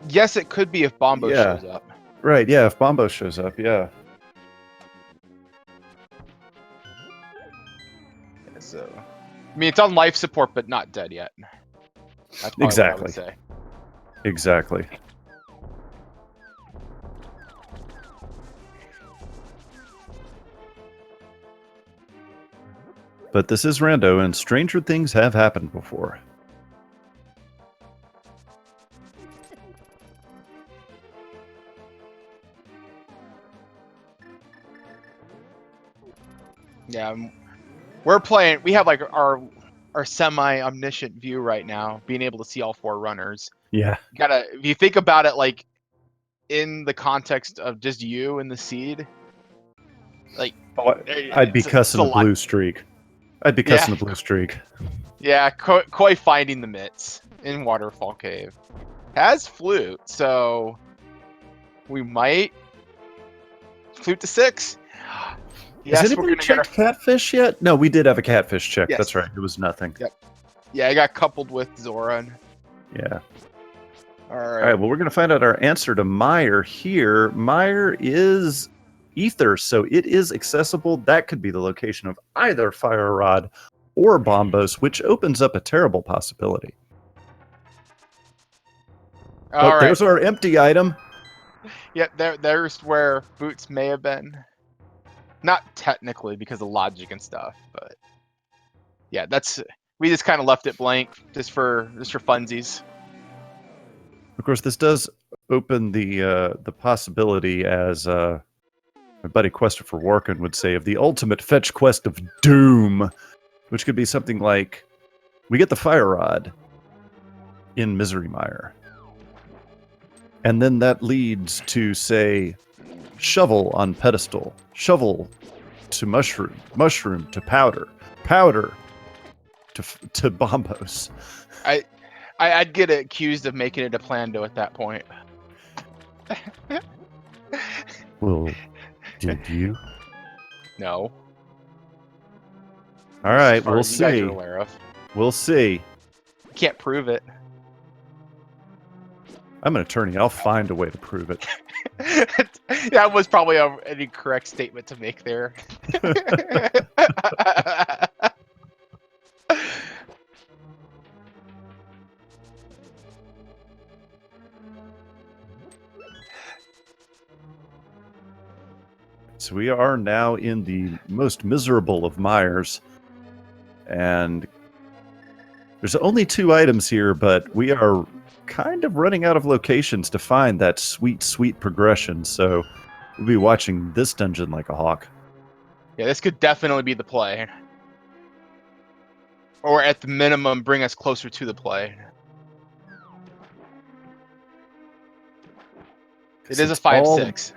Speaker 2: Yes, it could be if Bombo shows up.
Speaker 1: Right, yeah, if Bombo shows up, yeah.
Speaker 2: So, I mean, it's on life support, but not dead yet. That's exactly what I would say.
Speaker 1: Exactly. But this is Rando, and stranger things have happened before.
Speaker 2: Yeah, we're playing. We have like our semi-omniscient view right now, being able to see all 4 runners.
Speaker 1: Yeah.
Speaker 2: If you think about it, like in the context of just you and the seed, like
Speaker 1: Oh, I'd be
Speaker 2: it's
Speaker 1: cussing
Speaker 2: a
Speaker 1: a
Speaker 2: lot.
Speaker 1: blue streak. I'd be cussing a blue streak.
Speaker 2: Yeah, Koi finding the mitts in Waterfall Cave has flute, so we might flute to 6.
Speaker 1: Has
Speaker 2: Yes, we're
Speaker 1: anybody
Speaker 2: gonna get our.
Speaker 1: checked catfish yet? No, we did have a catfish check.
Speaker 2: Yes.
Speaker 1: That's right. It was nothing.
Speaker 2: Yep. Yeah, I got coupled with Zoran.
Speaker 1: Yeah.
Speaker 2: All
Speaker 1: All right.
Speaker 2: right.
Speaker 1: Well, we're going to find out our answer to Meyer here. Meyer is ether, so it is accessible. That could be the location of either Fire Rod or Bombos, which opens up a terrible possibility.
Speaker 2: All right.
Speaker 1: There's our empty item.
Speaker 2: Yep, there's where Boots may have been. Not technically because of logic and stuff, but yeah, we just kind of left it blank just for funsies.
Speaker 1: Of course, this does open the possibility, as my buddy Christopher Warkin would say, of the ultimate fetch quest of doom, which could be something like we get the Fire Rod in Misery Mire, and then that leads to, say, shovel on pedestal, shovel to mushroom, mushroom to powder, powder to bombos.
Speaker 2: I'd get accused of making it a plando at that point.
Speaker 1: Well, did you?
Speaker 2: No.
Speaker 1: All right,
Speaker 2: As far
Speaker 1: we'll
Speaker 2: as you guys
Speaker 1: see.
Speaker 2: are aware of.
Speaker 1: We'll see.
Speaker 2: You can't prove it.
Speaker 1: I'm an attorney. I'll find a way to prove it.
Speaker 2: That was probably an incorrect statement to make there.
Speaker 1: So we are now in the most miserable of mires, and there's only 2 items here, but we are kind of running out of locations to find that sweet, sweet progression, so we'll be watching this dungeon like a hawk.
Speaker 2: Yeah, this could definitely be the play. Or at the minimum, bring us closer to the play. It is a 5-6.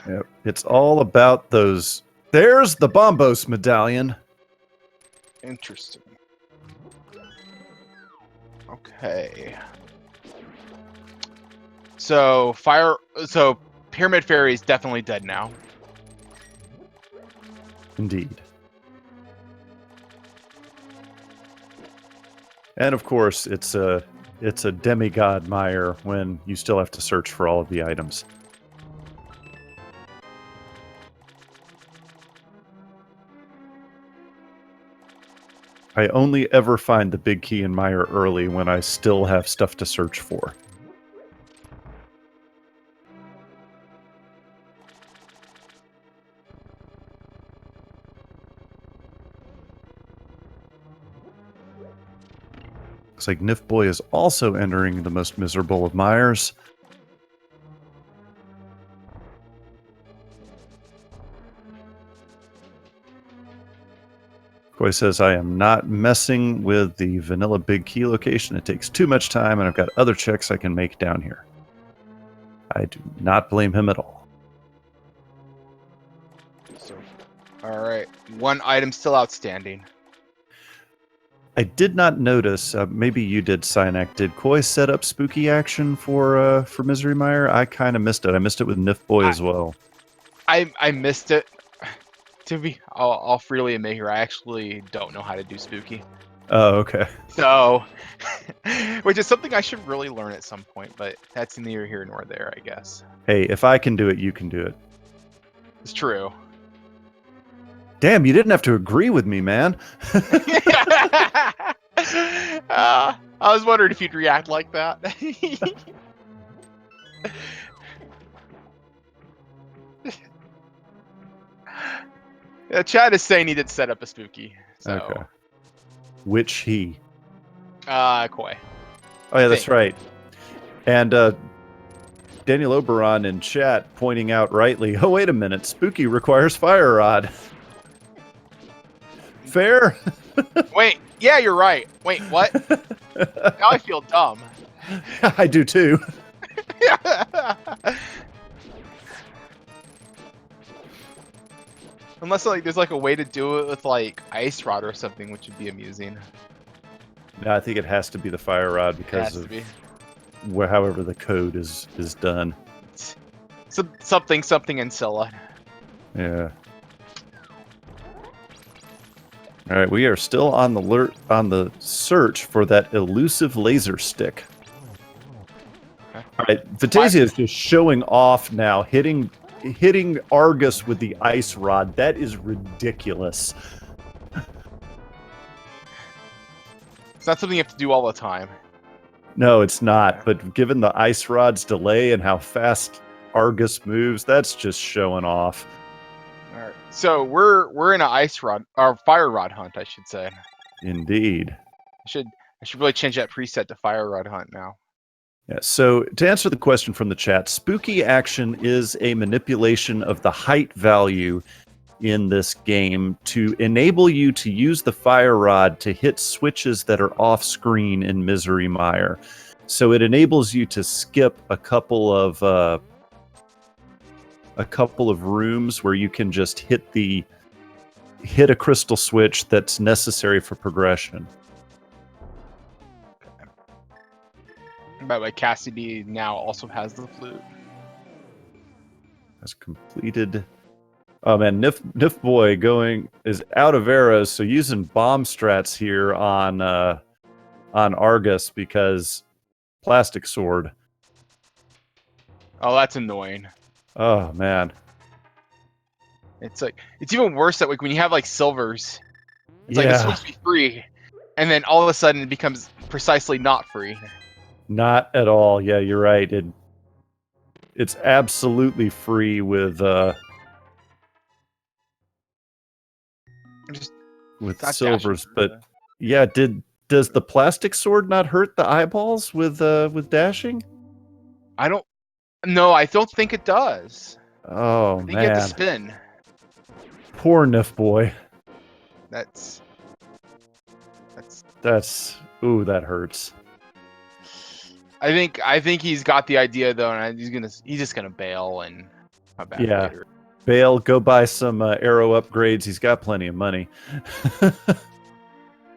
Speaker 1: Yep, it's all about those. There's the Bombos medallion.
Speaker 2: Interesting. Okay. So Pyramid Fairy is definitely dead now.
Speaker 1: Indeed. And of course, it's a demigod mire when you still have to search for all of the items. I only ever find the big key in mire early when I still have stuff to search for. Looks like Nif Boy is also entering the most miserable of mires. Koi says, I am not messing with the vanilla big key location. It takes too much time, and I've got other checks I can make down here. I do not blame him at all.
Speaker 2: So, all right, 1 item still outstanding.
Speaker 1: I did not notice. Maybe you did, Synac. Did Koi set up spooky action for Misery Mire? I kind of missed it. I missed it with Nif Boy as well.
Speaker 2: I missed it. I'll freely admit here, I actually don't know how to do spooky.
Speaker 1: Oh, okay.
Speaker 2: So, which is something I should really learn at some point, but that's neither here nor there, I guess.
Speaker 1: Hey, if I can do it, you can do it.
Speaker 2: It's true.
Speaker 1: Damn, you didn't have to agree with me, man.
Speaker 2: I was wondering if you'd react like that. Yeah, Chad is saying he did set up a spooky. So.
Speaker 1: Okay. Which he?
Speaker 2: Koi.
Speaker 1: Oh, yeah, that's right. And Daniel Oberon in chat pointing out rightly, oh, wait a minute, spooky requires fire rod. fair?
Speaker 2: Wait, yeah, you're right. Wait, what? Now I feel dumb.
Speaker 1: I do too.
Speaker 2: Unless like there's like a way to do it with like ice rod or something, which would be amusing.
Speaker 1: No, I think it has to be the fire rod
Speaker 2: It
Speaker 1: because
Speaker 2: has to
Speaker 1: of
Speaker 2: be.
Speaker 1: however the code is done.
Speaker 2: Something and Scylla.
Speaker 1: Yeah. All right, we are still on the search for that elusive laser stick.
Speaker 2: Okay.
Speaker 1: All right, Vitasia is just showing off now, hitting Argus with the ice rod. That is ridiculous.
Speaker 2: It's not something you have to do all the time.
Speaker 1: No, it's not. But given the ice rod's delay and how fast Argus moves, that's just showing off.
Speaker 2: All right. So we're in an ice rod or fire rod hunt, I should say.
Speaker 1: Indeed.
Speaker 2: I should really change that preset to fire rod hunt now.
Speaker 1: Yeah, so to answer the question from the chat, spooky action is a manipulation of the height value in this game to enable you to use the fire rod to hit switches that are off screen in Misery Mire. So it enables you to skip a couple of rooms where you can just hit a crystal switch that's necessary for progression.
Speaker 2: By the way, Cassidy now also has the flute.
Speaker 1: Has completed. Oh man, Nif Boy is out of arrows, so using bomb strats here on Argus because plastic sword.
Speaker 2: Oh, that's annoying.
Speaker 1: Oh man.
Speaker 2: It's like it's even worse that like when you have like silvers, it's like it's
Speaker 1: Yeah.
Speaker 2: supposed to be free, and then all of a sudden it becomes precisely not free.
Speaker 1: Not at all. Yeah, you're right. It's absolutely free with
Speaker 2: Not
Speaker 1: silvers,
Speaker 2: dashing.
Speaker 1: but yeah, does the plastic sword not hurt the eyeballs with dashing?
Speaker 2: I don't. No, I don't think it does.
Speaker 1: Oh
Speaker 2: I think you have to
Speaker 1: man.
Speaker 2: spin.
Speaker 1: Poor Nif Boy.
Speaker 2: That's.
Speaker 1: Ooh, that hurts.
Speaker 2: I think he's got the idea though, and he's just gonna bail and come back later.
Speaker 1: Bail, go buy some arrow upgrades. He's got plenty of money.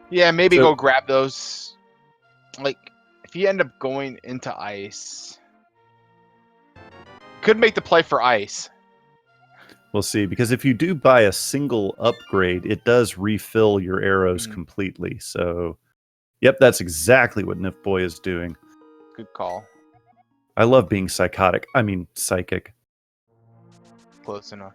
Speaker 2: Yeah, maybe
Speaker 1: So-
Speaker 2: go grab those. Like, if you end up going into ice, could make the play for ice.
Speaker 1: We'll see, because if you do buy a single upgrade, it does refill your arrows completely. So, yep, that's exactly what Nif Boy is doing.
Speaker 2: Good call.
Speaker 1: I love being psychic.
Speaker 2: Close enough.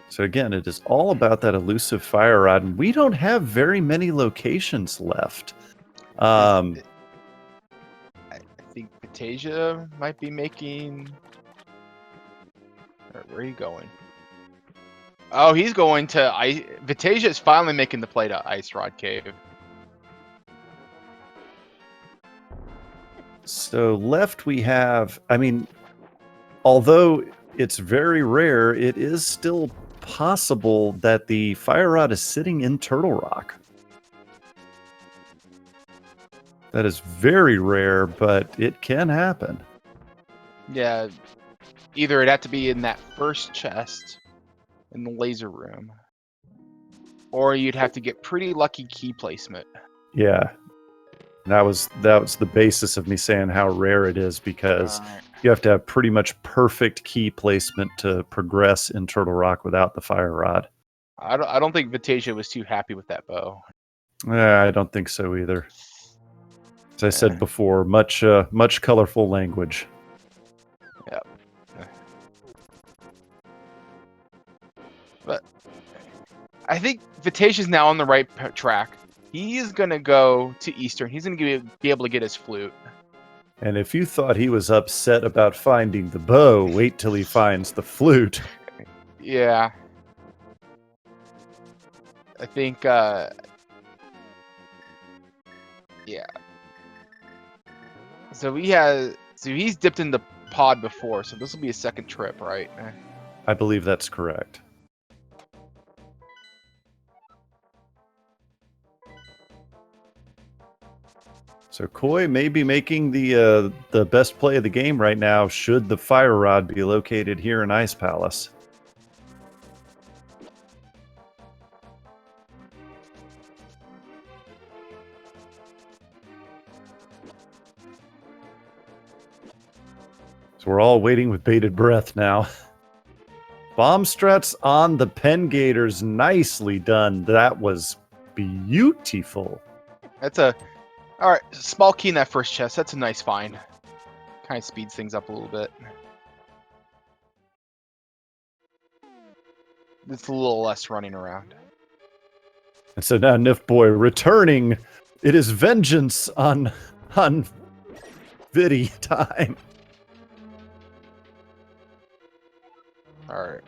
Speaker 1: So again, it is all about that elusive fire rod, and we don't have very many locations left.
Speaker 2: I think Patasia might be making. Where are you going? Oh, he's going to ice. Vitasia is finally making the play to Ice Rod Cave.
Speaker 1: So left we have, although it's very rare, it is still possible that the fire rod is sitting in Turtle Rock. That is very rare, but it can happen.
Speaker 2: Yeah, either it had to be in that first chest in the laser room, or you'd have to get pretty lucky key placement.
Speaker 1: Yeah. That was the basis of me saying how rare it is, because you have to have pretty much perfect key placement to progress in Turtle Rock without the fire rod.
Speaker 2: I don't think Vitasia was too happy with that bow.
Speaker 1: I don't think so either. As I said before, much colorful language.
Speaker 2: Yep. But I think Vitasia's now on the right track. He is going to go to Eastern. He's going to be able to get his flute.
Speaker 1: And if you thought he was upset about finding the bow, wait till he finds the flute.
Speaker 2: Yeah. I think Yeah. So he's dipped in the pod before, so this will be a second trip, right?
Speaker 1: I believe that's correct. So Koi may be making the best play of the game right now, should the fire rod be located here in Ice Palace. So we're all waiting with bated breath now. Bomb struts on the Pen Gators. Nicely done. That was beautiful.
Speaker 2: That's a all right. Small key in that first chest. That's a nice find. Kind of speeds things up a little bit. It's a little less running around.
Speaker 1: And so now Nif Boy returning. It is vengeance on Viddy time.
Speaker 2: All right.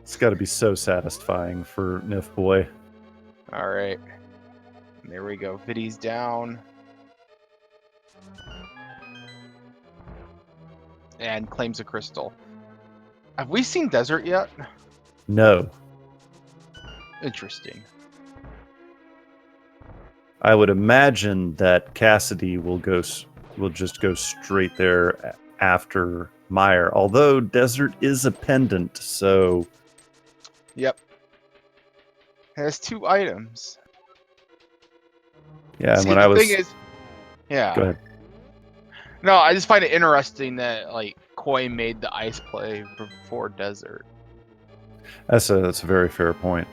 Speaker 1: It's got to be so satisfying for Nif Boy.
Speaker 2: All right. There we go. Viddy's down. And claims a crystal. Have we seen desert yet?
Speaker 1: No.
Speaker 2: Interesting.
Speaker 1: I would imagine that Cassidy will just go straight there after Meyer. Although desert is a pendant, so
Speaker 2: Yep. It has 2 items.
Speaker 1: yeah. And
Speaker 2: See,
Speaker 1: when
Speaker 2: the
Speaker 1: I was,
Speaker 2: thing is, yeah.
Speaker 1: go ahead.
Speaker 2: No, I just find it interesting that like Koi made the ice play before desert.
Speaker 1: That's a very fair point.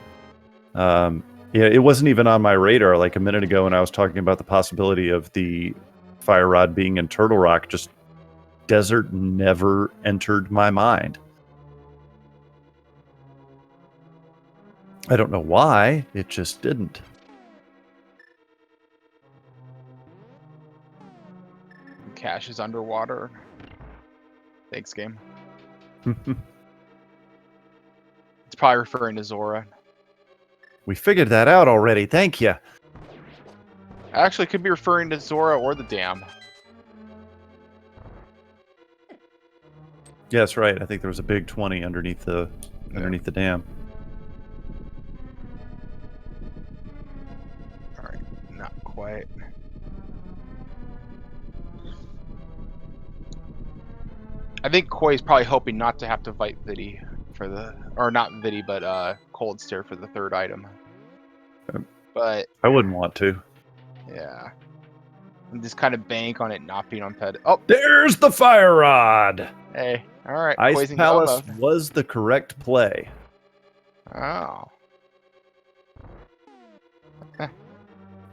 Speaker 1: Yeah, it wasn't even on my radar like a minute ago when I was talking about the possibility of the fire rod being in Turtle Rock. Just desert never entered my mind. I don't know why, it just didn't.
Speaker 2: Cash is underwater. Thanks, game. It's probably referring to Zora.
Speaker 1: We figured that out already. Thank you.
Speaker 2: Actually, could be referring to Zora or the dam.
Speaker 1: Yeah, that's right. I think there was a big 20 underneath the dam.
Speaker 2: All right, not quite. I think Koi's probably hoping not to have to fight Viddy for the, or not Viddy, but Cold Stare for the 3rd item. But
Speaker 1: I wouldn't want to.
Speaker 2: yeah, and just kind of bank on it not being on ped. Oh,
Speaker 1: There's the fire rod.
Speaker 2: hey, all right.
Speaker 1: Ice
Speaker 2: Koi's in
Speaker 1: Palace
Speaker 2: go mode.
Speaker 1: was the correct play.
Speaker 2: Oh.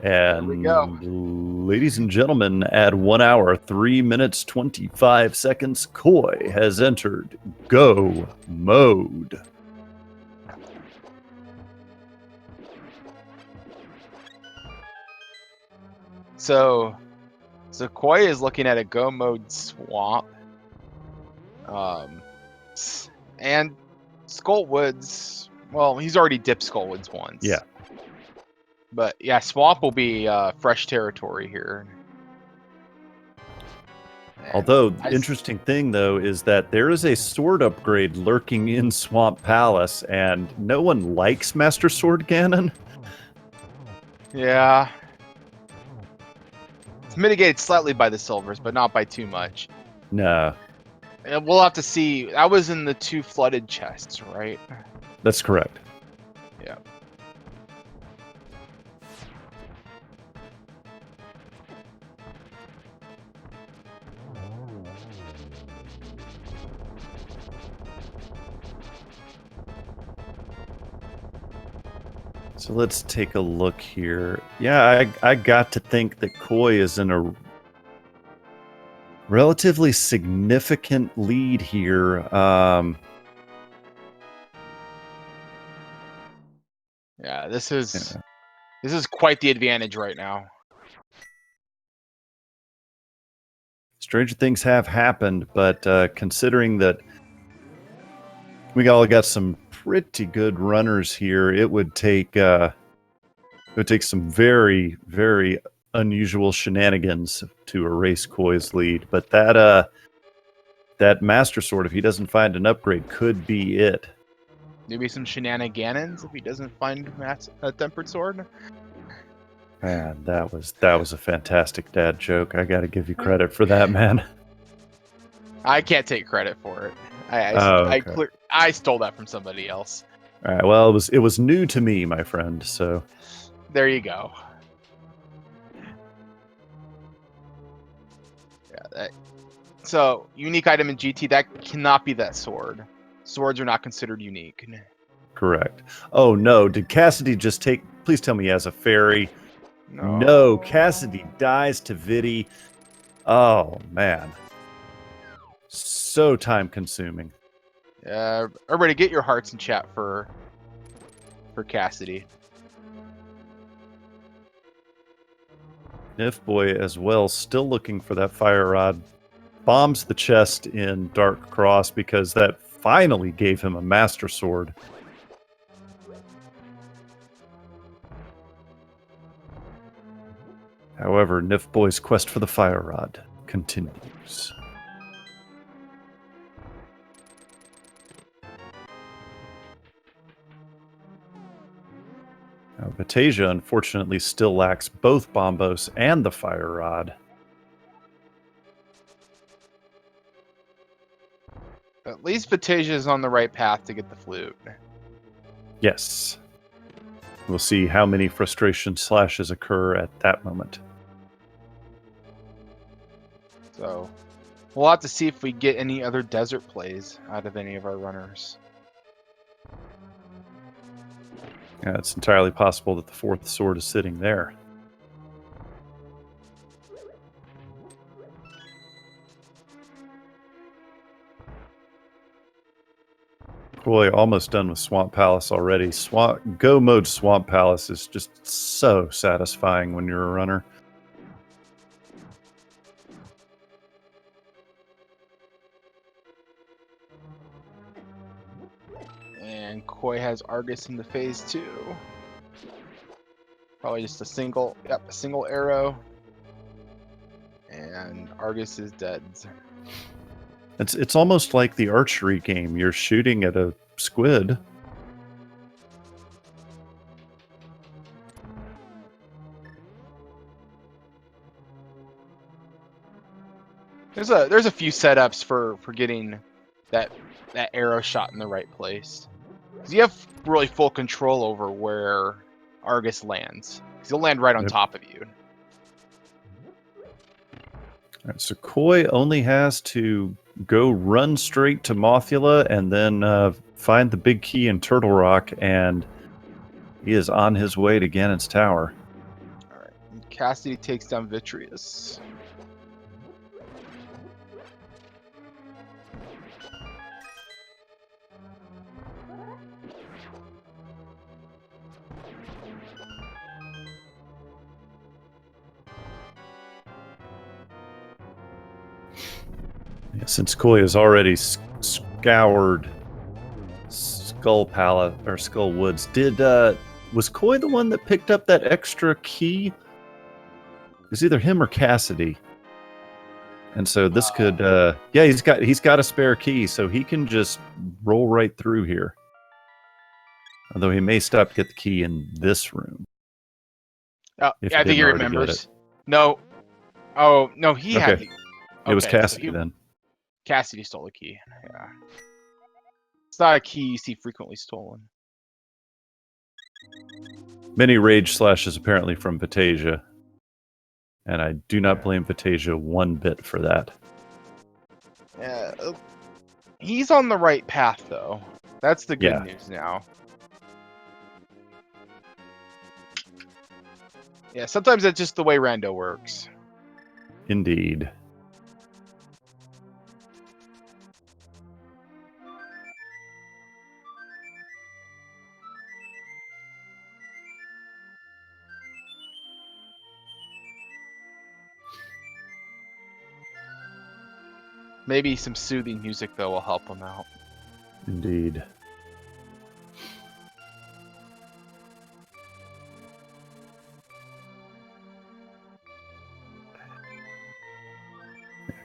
Speaker 1: And
Speaker 2: we go.
Speaker 1: ladies and gentlemen, at 1 hour, 3 minutes, 25 seconds, Koi has entered go mode.
Speaker 2: So Koi is looking at a go mode swamp. And Skullwoods, well, he's already dipped Skullwoods once.
Speaker 1: Yeah.
Speaker 2: But yeah, swamp will be fresh territory here. And
Speaker 1: Although, the interesting thing, though, is that there is a sword upgrade lurking in Swamp Palace, and no one likes Master Sword Ganon.
Speaker 2: Yeah. It's mitigated slightly by the silvers, but not by too much.
Speaker 1: No.
Speaker 2: And we'll have to see. That was in the 2 flooded chests, right?
Speaker 1: That's correct.
Speaker 2: Yeah.
Speaker 1: So let's take a look here. Yeah, I got to think that Koi is in a relatively significant lead here.
Speaker 2: Yeah, this is quite the advantage right now.
Speaker 1: Stranger things have happened, but considering that we all got some pretty good runners here, it would take some very, very unusual shenanigans to erase Koi's lead. But that Master Sword, if he doesn't find an upgrade, could be it.
Speaker 2: Maybe some shenanigans if he doesn't find a tempered sword.
Speaker 1: Man, that was a fantastic dad joke. I got to give you credit for that, man.
Speaker 2: I can't take credit for it.
Speaker 1: Okay.
Speaker 2: I stole that from somebody else.
Speaker 1: All right. Well, it was new to me, my friend. So
Speaker 2: there you go. Yeah. So unique item in GT that cannot be that sword. Swords are not considered unique.
Speaker 1: correct. Oh no! Did Cassidy just take? Please tell me he has a fairy. No, Cassidy dies to Vidi. Oh man, so time consuming.
Speaker 2: Everybody, get your hearts in chat for Cassidy.
Speaker 1: Nif Boy as well, still looking for that fire rod. Bombs the chest in Dark Cross because that finally gave him a Master Sword. However, Nif Boy's quest for the fire rod continues. Now, Batasia unfortunately still lacks both Bombos and the fire rod.
Speaker 2: At least Batasia is on the right path to get the flute.
Speaker 1: Yes. We'll see how many frustration slashes occur at that moment.
Speaker 2: So we'll have to see if we get any other desert plays out of any of our runners.
Speaker 1: Yeah, it's entirely possible that the fourth sword is sitting there. Boy, almost done with Swamp Palace already. Go mode Swamp Palace is just so satisfying when you're a runner.
Speaker 2: And Koi has Argus in the phase 2. Probably just a single arrow. And Argus is dead.
Speaker 1: It's almost like the archery game. You're shooting at a squid.
Speaker 2: There's a few setups for getting that arrow shot in the right place. 'Cause you have really full control over where Argus lands. 'Cause he'll land right on top of you.
Speaker 1: All right, so Koi only has to go run straight to Mothula and then find the big key in Turtle Rock, and he is on his way to Ganon's Tower.
Speaker 2: All right, and Cassidy takes down Vitreous.
Speaker 1: Yeah, since Koi has already scoured Skull Palace or Skull Woods, was Koi the one that picked up that extra key? It was either him or Cassidy. And so this could yeah, he's got a spare key, so he can just roll right through here. Although he may stop to get the key in this room.
Speaker 2: Oh, yeah, I think he remembers. No. Oh, no, he had the...
Speaker 1: It was Cassidy then.
Speaker 2: Cassidy stole the key. Yeah. It's not a key you see frequently stolen.
Speaker 1: Many rage slashes apparently from Batasia. And I do not blame Batasia one bit for that.
Speaker 2: Yeah, he's on the right path, though. That's the good news now. Yeah, sometimes that's just the way Rando works.
Speaker 1: Indeed.
Speaker 2: Maybe some soothing music, though, will help him out.
Speaker 1: Indeed.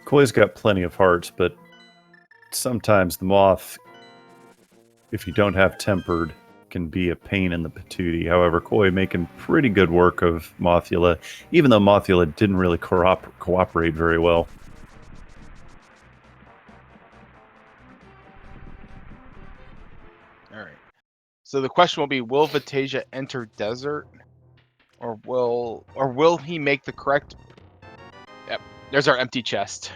Speaker 1: Koi's got plenty of hearts, but sometimes the moth, if you don't have tempered, can be a pain in the patootie. However, Koi making pretty good work of Mothula, even though Mothula didn't really cooperate very well.
Speaker 2: All right. So the question will be: will Vatasia enter desert, or will he make the correct? Yep. There's our empty chest.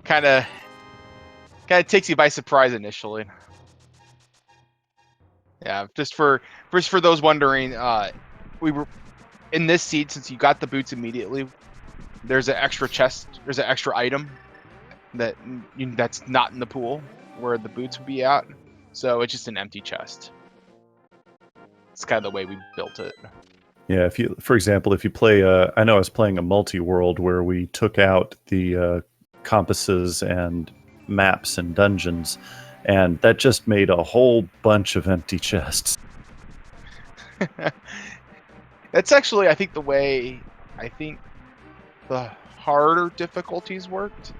Speaker 2: Kind of takes you by surprise initially. Yeah, just for those wondering, we were in this seed since you got the boots immediately. There's an extra chest. There's an extra item that's not in the pool where the boots would be at. So it's just an empty chest. It's kind of the way we built it.
Speaker 1: Yeah, for example, if you play, I know I was playing a multi-world where we took out the compasses and maps and dungeons, and that just made a whole bunch of empty chests.
Speaker 2: That's actually, I think, the way the harder difficulties worked.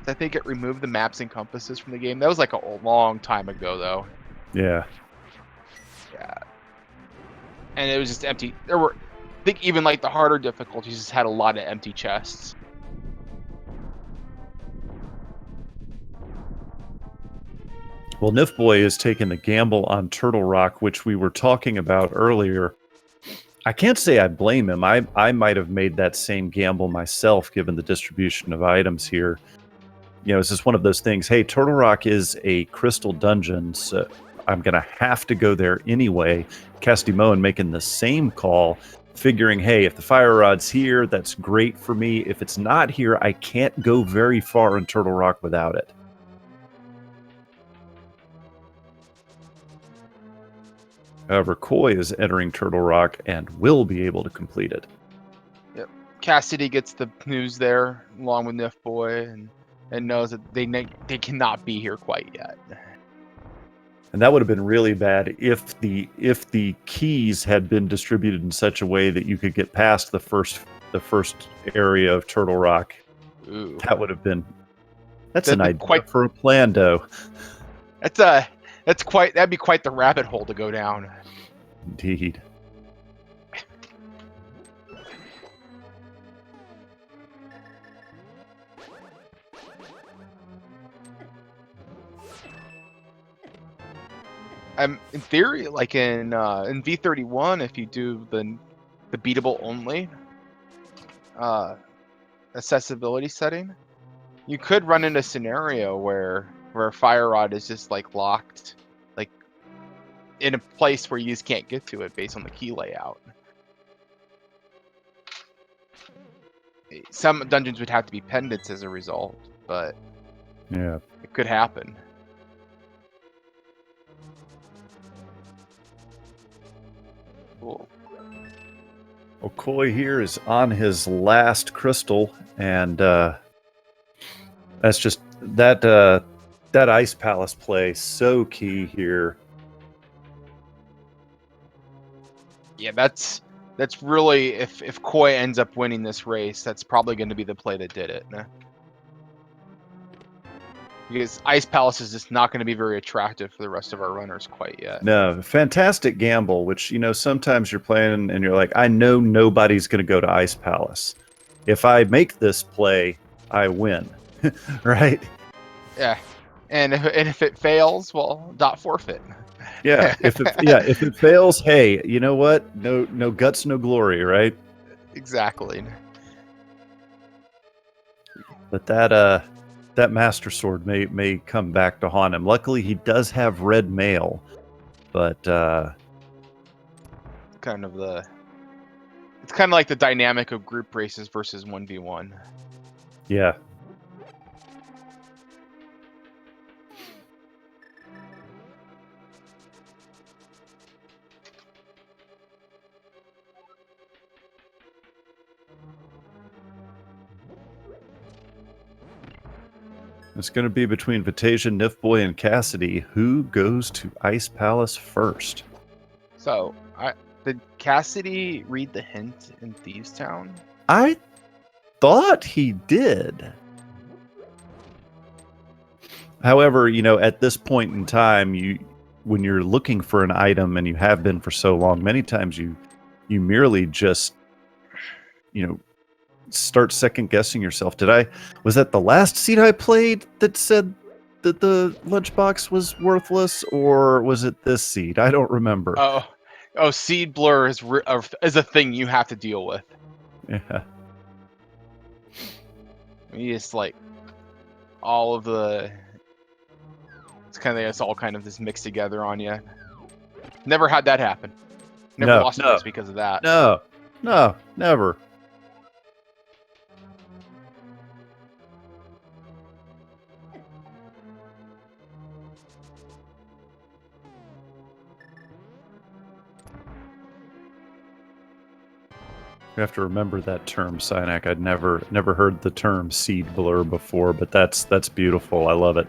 Speaker 2: I think it removed the maps and compasses from the game. That was like a long time ago, though.
Speaker 1: Yeah.
Speaker 2: Yeah. And it was just empty. I think even like the harder difficulties just had a lot of empty chests.
Speaker 1: Well, Nifboy is taking the gamble on Turtle Rock, which we were talking about earlier. I can't say I blame him. I might have made that same gamble myself, given the distribution of items here. You know, it's just one of those things. Hey, Turtle Rock is a crystal dungeon, so I'm going to have to go there anyway. Cassidy Moen making the same call, figuring, hey, if the fire rod's here, that's great for me. If it's not here, I can't go very far in Turtle Rock without it. However, Koi is entering Turtle Rock and will be able to complete it.
Speaker 2: Yep. Cassidy gets the news there, along with Nifboy, and knows that they cannot be here quite yet.
Speaker 1: And that would have been really bad if the keys had been distributed in such a way that you could get past the first area of Turtle Rock.
Speaker 2: Ooh.
Speaker 1: That would have been an idea for a plan, though.
Speaker 2: That'd be quite the rabbit hole to go down.
Speaker 1: Indeed.
Speaker 2: In theory, like in V31, if you do the beatable only accessibility setting, you could run into a scenario where a fire rod is just like locked, like in a place where you just can't get to it based on the key layout. Some dungeons would have to be pendants as a result, but
Speaker 1: yeah,
Speaker 2: it could happen. Cool.
Speaker 1: Well, Koi here is on his last crystal, and that's just that Ice Palace play so key here.
Speaker 2: Yeah, that's really, if Koi ends up winning this race, that's probably going to be the play that did it. Because Ice Palace is just not going to be very attractive for the rest of our runners quite yet.
Speaker 1: No, fantastic gamble, which, you know, sometimes you're playing and you're like, I know nobody's going to go to Ice Palace. If I make this play, I win. Right?
Speaker 2: Yeah. And if it fails, well, dot forfeit.
Speaker 1: Yeah, if it fails, hey, you know what? No guts, no glory, right?
Speaker 2: Exactly.
Speaker 1: But that Master Sword may come back to haunt him. Luckily, he does have red mail, but
Speaker 2: it's kind of like the dynamic of group races versus 1v1.
Speaker 1: Yeah. It's going to be between Vatasia, Nifboy, and Cassidy. Who goes to Ice Palace first?
Speaker 2: So, did Cassidy read the hint in Thieves Town?
Speaker 1: I thought he did. However, at this point in time, when you're looking for an item and you have been for so long, many times you merely just, start second guessing yourself. Was that the last seed I played that said that the lunchbox was worthless, or was it this seed? I don't remember.
Speaker 2: Oh, seed blur is a thing you have to deal with.
Speaker 1: Yeah.
Speaker 2: You just like all of the. It's all kind of just mixed together on you. Never had that happen. Never lost a race because of that.
Speaker 1: No, never. You have to remember that term, Synac. I'd never heard the term seed blur before, but that's beautiful. I love it.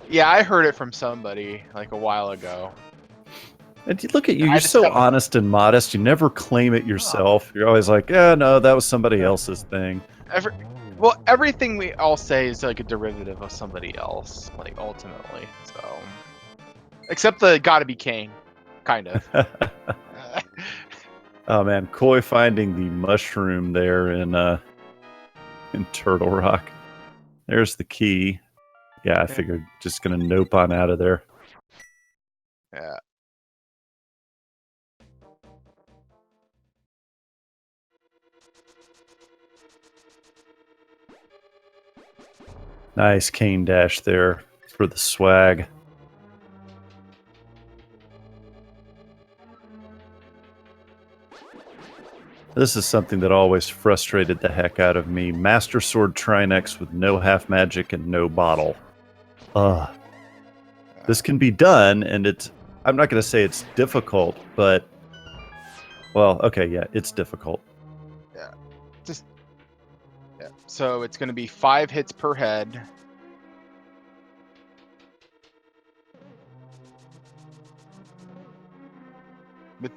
Speaker 2: Yeah, I heard it from somebody like a while ago.
Speaker 1: And look at you. You're so honest and modest. You never claim it yourself. You're always like, yeah, no, that was somebody else's thing.
Speaker 2: Everything we all say is like a derivative of somebody else, like ultimately. So, except the gotta be Kane, kind of.
Speaker 1: Oh man, Koi finding the mushroom there in Turtle Rock. There's the key. Yeah, I figured just gonna nope on out of there.
Speaker 2: Yeah.
Speaker 1: Nice cane dash there for the swag. This is something that always frustrated the heck out of me. Master Sword Trinex with no half magic and no bottle. This can be done, and I'm not going to say it's difficult, but... Well, okay, yeah, it's difficult.
Speaker 2: Yeah. So it's going to be 5 hits per head.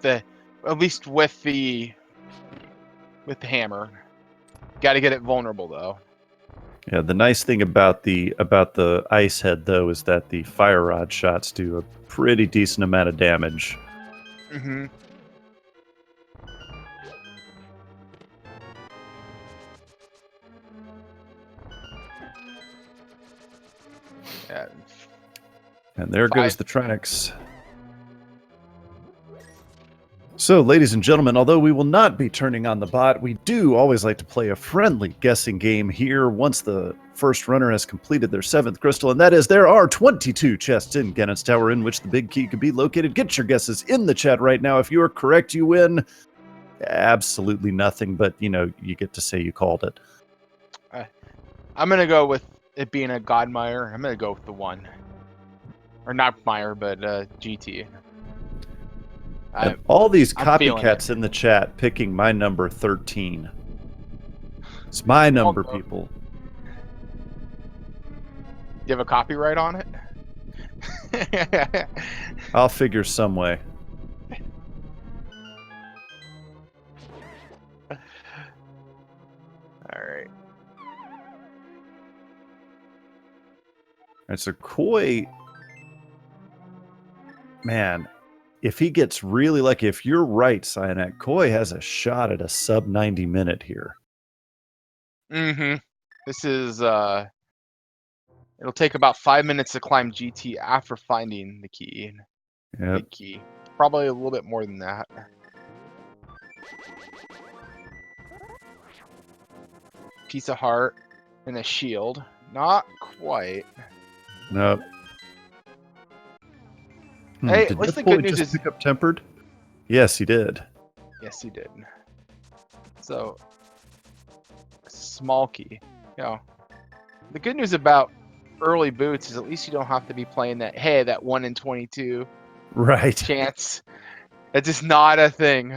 Speaker 2: At least with the hammer. Got to get it vulnerable though.
Speaker 1: Yeah, the nice thing about the ice head though is that the fire rod shots do a pretty decent amount of damage.
Speaker 2: Mm-hmm. Yeah.
Speaker 1: And there goes the Trinex. So, ladies and gentlemen, although we will not be turning on the bot, we do always like to play a friendly guessing game here once the first runner has completed their 7th crystal, and that is there are 22 chests in Ganon's Tower in which the big key could be located. Get your guesses in the chat right now. If you are correct, you win absolutely nothing, but, you get to say you called it.
Speaker 2: I'm going to go with it being a Godmire. I'm going to go with the 1. Or not Meyer, but GT.
Speaker 1: All these copycats in the chat picking my number 13. It's my number, people.
Speaker 2: Do you have a copyright on it?
Speaker 1: I'll figure some way.
Speaker 2: Alright.
Speaker 1: Alright, so Koi... Man... If he gets really lucky, if you're right, Cyanak, Koi has a shot at a sub 90 minute here.
Speaker 2: Mm-hmm. This is it'll take about 5 minutes to climb GT after finding the key.
Speaker 1: Yep.
Speaker 2: Big key. Probably a little bit more than that. Piece of heart and a shield. Not quite.
Speaker 1: Nope.
Speaker 2: Hey, what's the good news is
Speaker 1: pick up tempered? Yes, he did.
Speaker 2: Yes, he did. So, small key. The good news about early boots is at least you don't have to be playing that 1 in 22
Speaker 1: right
Speaker 2: chance. It's just not a thing.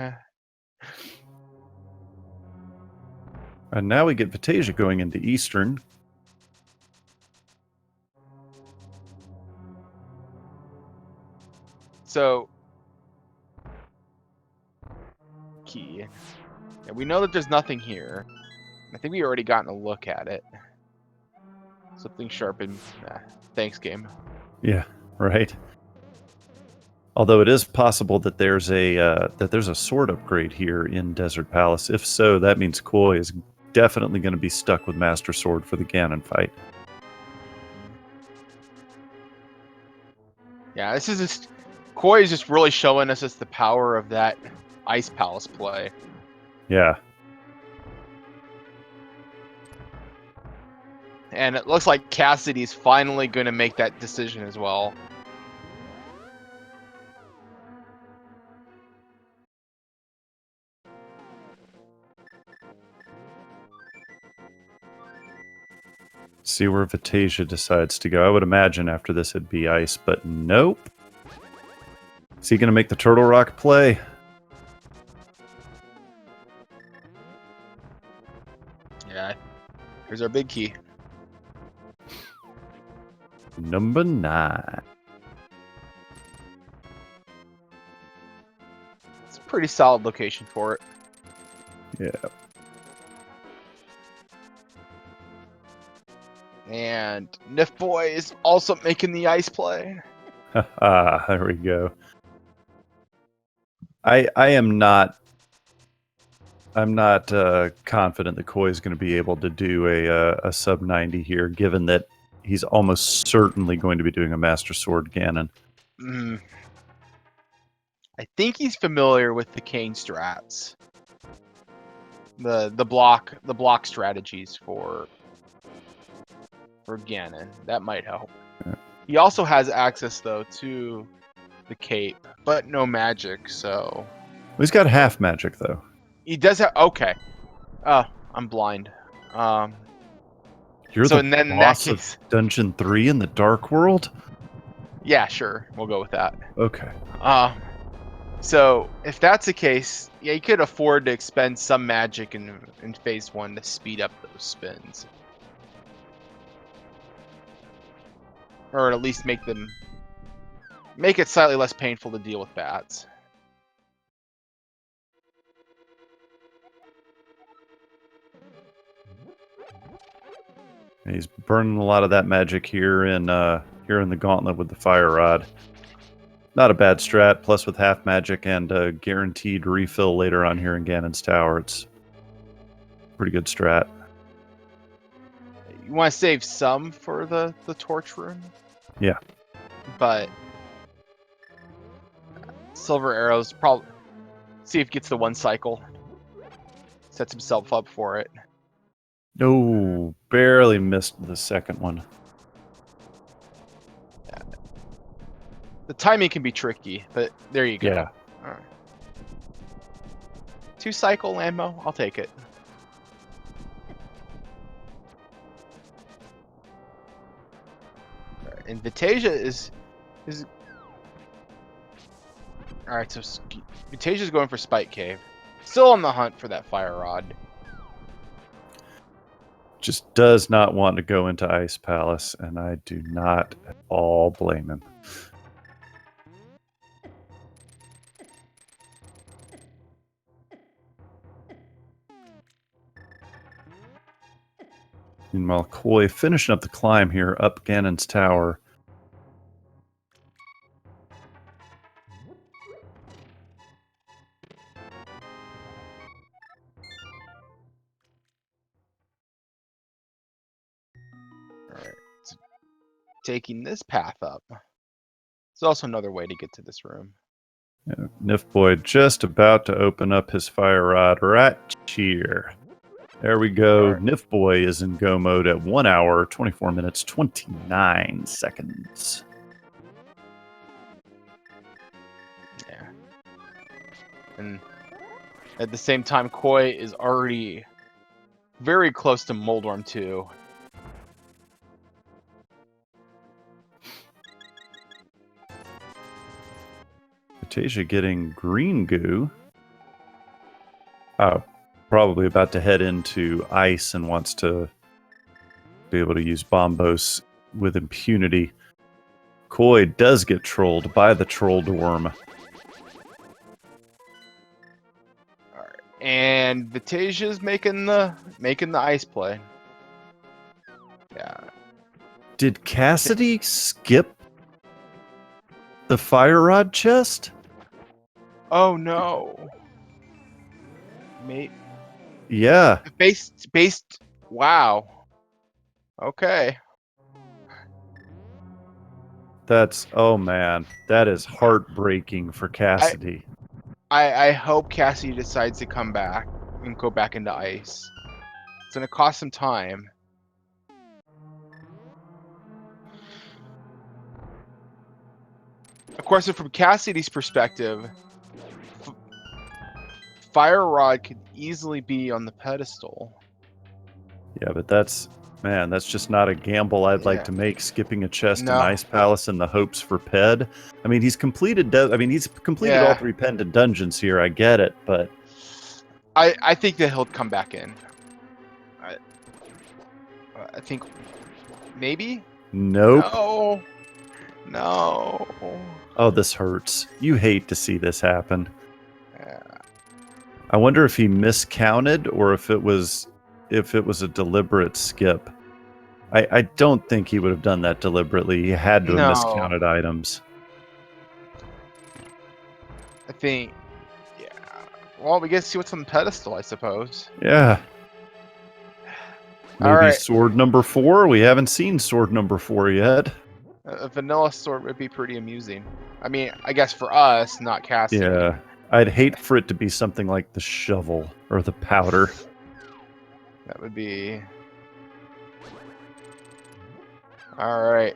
Speaker 1: And now we get Vitasia going into Eastern.
Speaker 2: So, key. And we know that there's nothing here. I think we already gotten a look at it. Something sharpened. Thanks, game.
Speaker 1: Yeah, right. Although it is possible that there's a sword upgrade here in Desert Palace. If so, that means Koi is definitely going to be stuck with Master Sword for the Ganon fight.
Speaker 2: Yeah, this is just Koi is just really showing us the power of that Ice Palace play.
Speaker 1: Yeah.
Speaker 2: And it looks like Cassidy's finally going to make that decision as well.
Speaker 1: See where Vitasia decides to go. I would imagine after this it'd be ice, but nope. Is he going to make the Turtle Rock play?
Speaker 2: Yeah. Here's our big key.
Speaker 1: Number 9.
Speaker 2: It's a pretty solid location for it.
Speaker 1: Yeah.
Speaker 2: And Nif Boy is also making the ice play.
Speaker 1: There we go. I'm not confident that Koi is going to be able to do a sub 90 here, given that he's almost certainly going to be doing a Master Sword Ganon.
Speaker 2: I think he's familiar with the Kane strats. The block strategies for Ganon. That might help.
Speaker 1: Yeah.
Speaker 2: He also has access though to the cape, but no magic, so
Speaker 1: He's got half magic though.
Speaker 2: he does have okay. I'm blind.
Speaker 1: You're
Speaker 2: so
Speaker 1: the
Speaker 2: and then in that
Speaker 1: boss
Speaker 2: case,
Speaker 1: of Dungeon 3 in the Dark World?
Speaker 2: yeah, sure. We'll go with that.
Speaker 1: Okay.
Speaker 2: So if that's the case, yeah, you could afford to expend some magic in phase 1 to speed up those spins. Or at least make it slightly less painful to deal with bats.
Speaker 1: He's burning a lot of that magic here in the Gauntlet with the Fire Rod. Not a bad strat, plus with half magic and a guaranteed refill later on here in Ganon's Tower. It's pretty good strat.
Speaker 2: You want to save some for the torch room?
Speaker 1: Yeah.
Speaker 2: But Silver Arrow's probably see if he gets the 1 cycle. Sets himself up for it.
Speaker 1: No, barely missed the second one.
Speaker 2: Yeah. The timing can be tricky, but there you go.
Speaker 1: Yeah.
Speaker 2: All right. 2 cycle ammo, I'll take it. All right, and Vitasia is all right. So Vitasia's going for Spike Cave. Still on the hunt for that Fire Rod.
Speaker 1: Just does not want to go into Ice Palace, and I do not at all blame him. Meanwhile, Koi finishing up the climb here up Ganon's Tower.
Speaker 2: Alright. So taking this path up. There's also another way to get to this room.
Speaker 1: Yeah, Nif Boy just about to open up his Fire Rod right here. There we go.
Speaker 2: Right.
Speaker 1: Nif Boy is in go mode at 1 hour, 24 minutes, 29 seconds.
Speaker 2: Yeah. And at the same time, Koi is already very close to Moldworm 2.
Speaker 1: Vitasia getting green goo. Oh, probably about to head into ice and wants to be able to use Bombos with impunity. Koi does get trolled by the Trolled Worm.
Speaker 2: Alright. And Vitasia's making the ice play. Yeah.
Speaker 1: Did Cassidy skip the fire rod chest?
Speaker 2: Oh no. Mate.
Speaker 1: Yeah.
Speaker 2: Based. Wow. Okay.
Speaker 1: Oh man, that is heartbreaking for Cassidy.
Speaker 2: I hope Cassidy decides to come back and go back into ice. It's gonna cost some time. Of course, from Cassidy's perspective, Fire Rod could easily be on the pedestal.
Speaker 1: Yeah, but that's just not a gamble I'd like to make, skipping a chest in Ice Palace in the hopes for Ped. I mean, he's completed all 3 pendant dungeons here, I get it, but
Speaker 2: I think that he'll come back in. I think maybe?
Speaker 1: nope.
Speaker 2: No.
Speaker 1: Oh, this hurts. You hate to see this happen.
Speaker 2: Yeah.
Speaker 1: I wonder if he miscounted or if it was a deliberate skip. I don't think he would have done that deliberately. He had to have miscounted items.
Speaker 2: I think, yeah. Well, we get to see what's on the pedestal, I suppose.
Speaker 1: Yeah. Maybe
Speaker 2: All right.
Speaker 1: sword number 4? We haven't seen sword number 4 yet.
Speaker 2: A vanilla sword would be pretty amusing. I mean, I guess for us, not Cassidy.
Speaker 1: Yeah. I'd hate for it to be something like the shovel or the powder.
Speaker 2: That would be... Alright.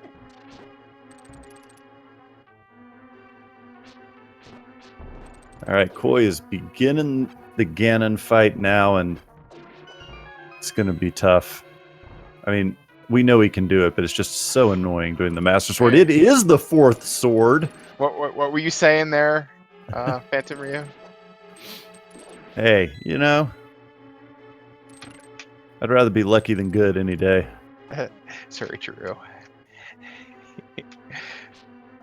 Speaker 1: Alright, Koi is beginning the Ganon fight now, and it's going to be tough. I mean, we know he can do it, but it's just so annoying doing the Master Sword. It is the 4th sword!
Speaker 2: What were you saying there, Phantom Ryu?
Speaker 1: Hey, you know, I'd rather be lucky than good any day.
Speaker 2: It's very true.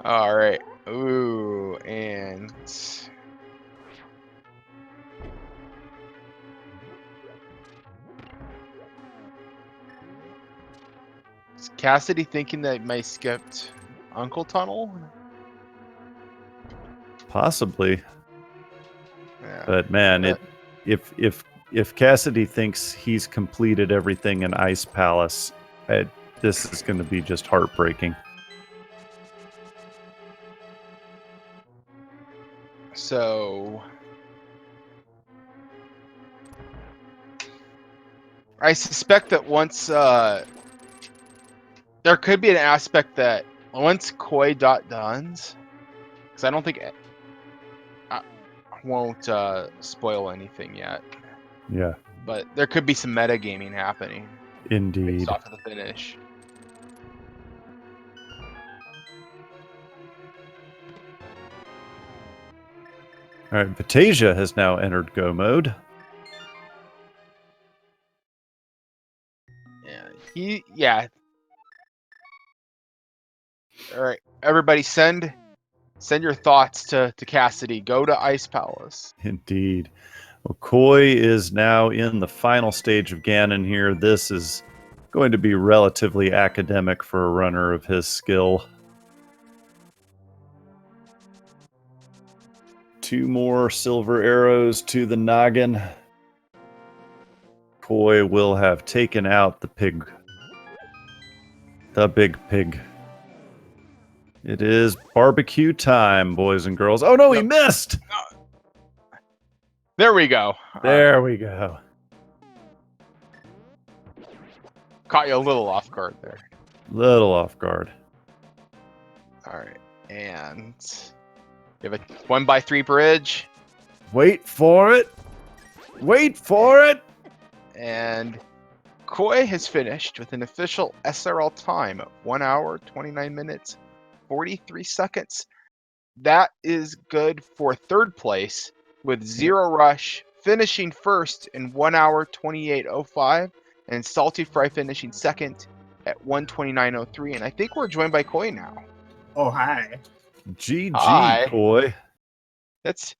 Speaker 2: Alright. Ooh, and... Is Cassidy thinking that he might skipped Uncle Tunnel?
Speaker 1: Possibly.
Speaker 2: Yeah.
Speaker 1: But man, if Cassidy thinks he's completed everything in Ice Palace, this is going to be just heartbreaking.
Speaker 2: So I suspect that once there could be an aspect that once Koi dones, because I don't think I won't spoil anything yet.
Speaker 1: Yeah.
Speaker 2: But there could be some metagaming happening.
Speaker 1: Indeed.
Speaker 2: Based off of the finish.
Speaker 1: All right, Vatasia has now entered Go mode.
Speaker 2: Yeah. All right, everybody, send your thoughts to Cassidy. Go to Ice Palace.
Speaker 1: Indeed. Well, Koi is now in the final stage of Ganon here. This is going to be relatively academic for a runner of his skill. 2 more silver arrows to the noggin. Koi will have taken out the pig. The big pig. It is barbecue time, boys and girls. Oh no, he missed!
Speaker 2: There we go.
Speaker 1: There we go.
Speaker 2: Caught you a little off guard there.
Speaker 1: Little off guard.
Speaker 2: All right, and you have a 1x3 bridge.
Speaker 1: Wait for it. Wait for it.
Speaker 2: And Koi has finished with an official SRL time of 1 hour, 29 minutes, 43 seconds. That is good for 3rd place with Zero Rush finishing first in 1 hour, 28:05, and Salty Fry finishing 2nd at 1:29:03. And I think we're joined by Koi now.
Speaker 3: Oh, hi.
Speaker 1: GG,
Speaker 2: Hi.
Speaker 1: Koi.
Speaker 2: That's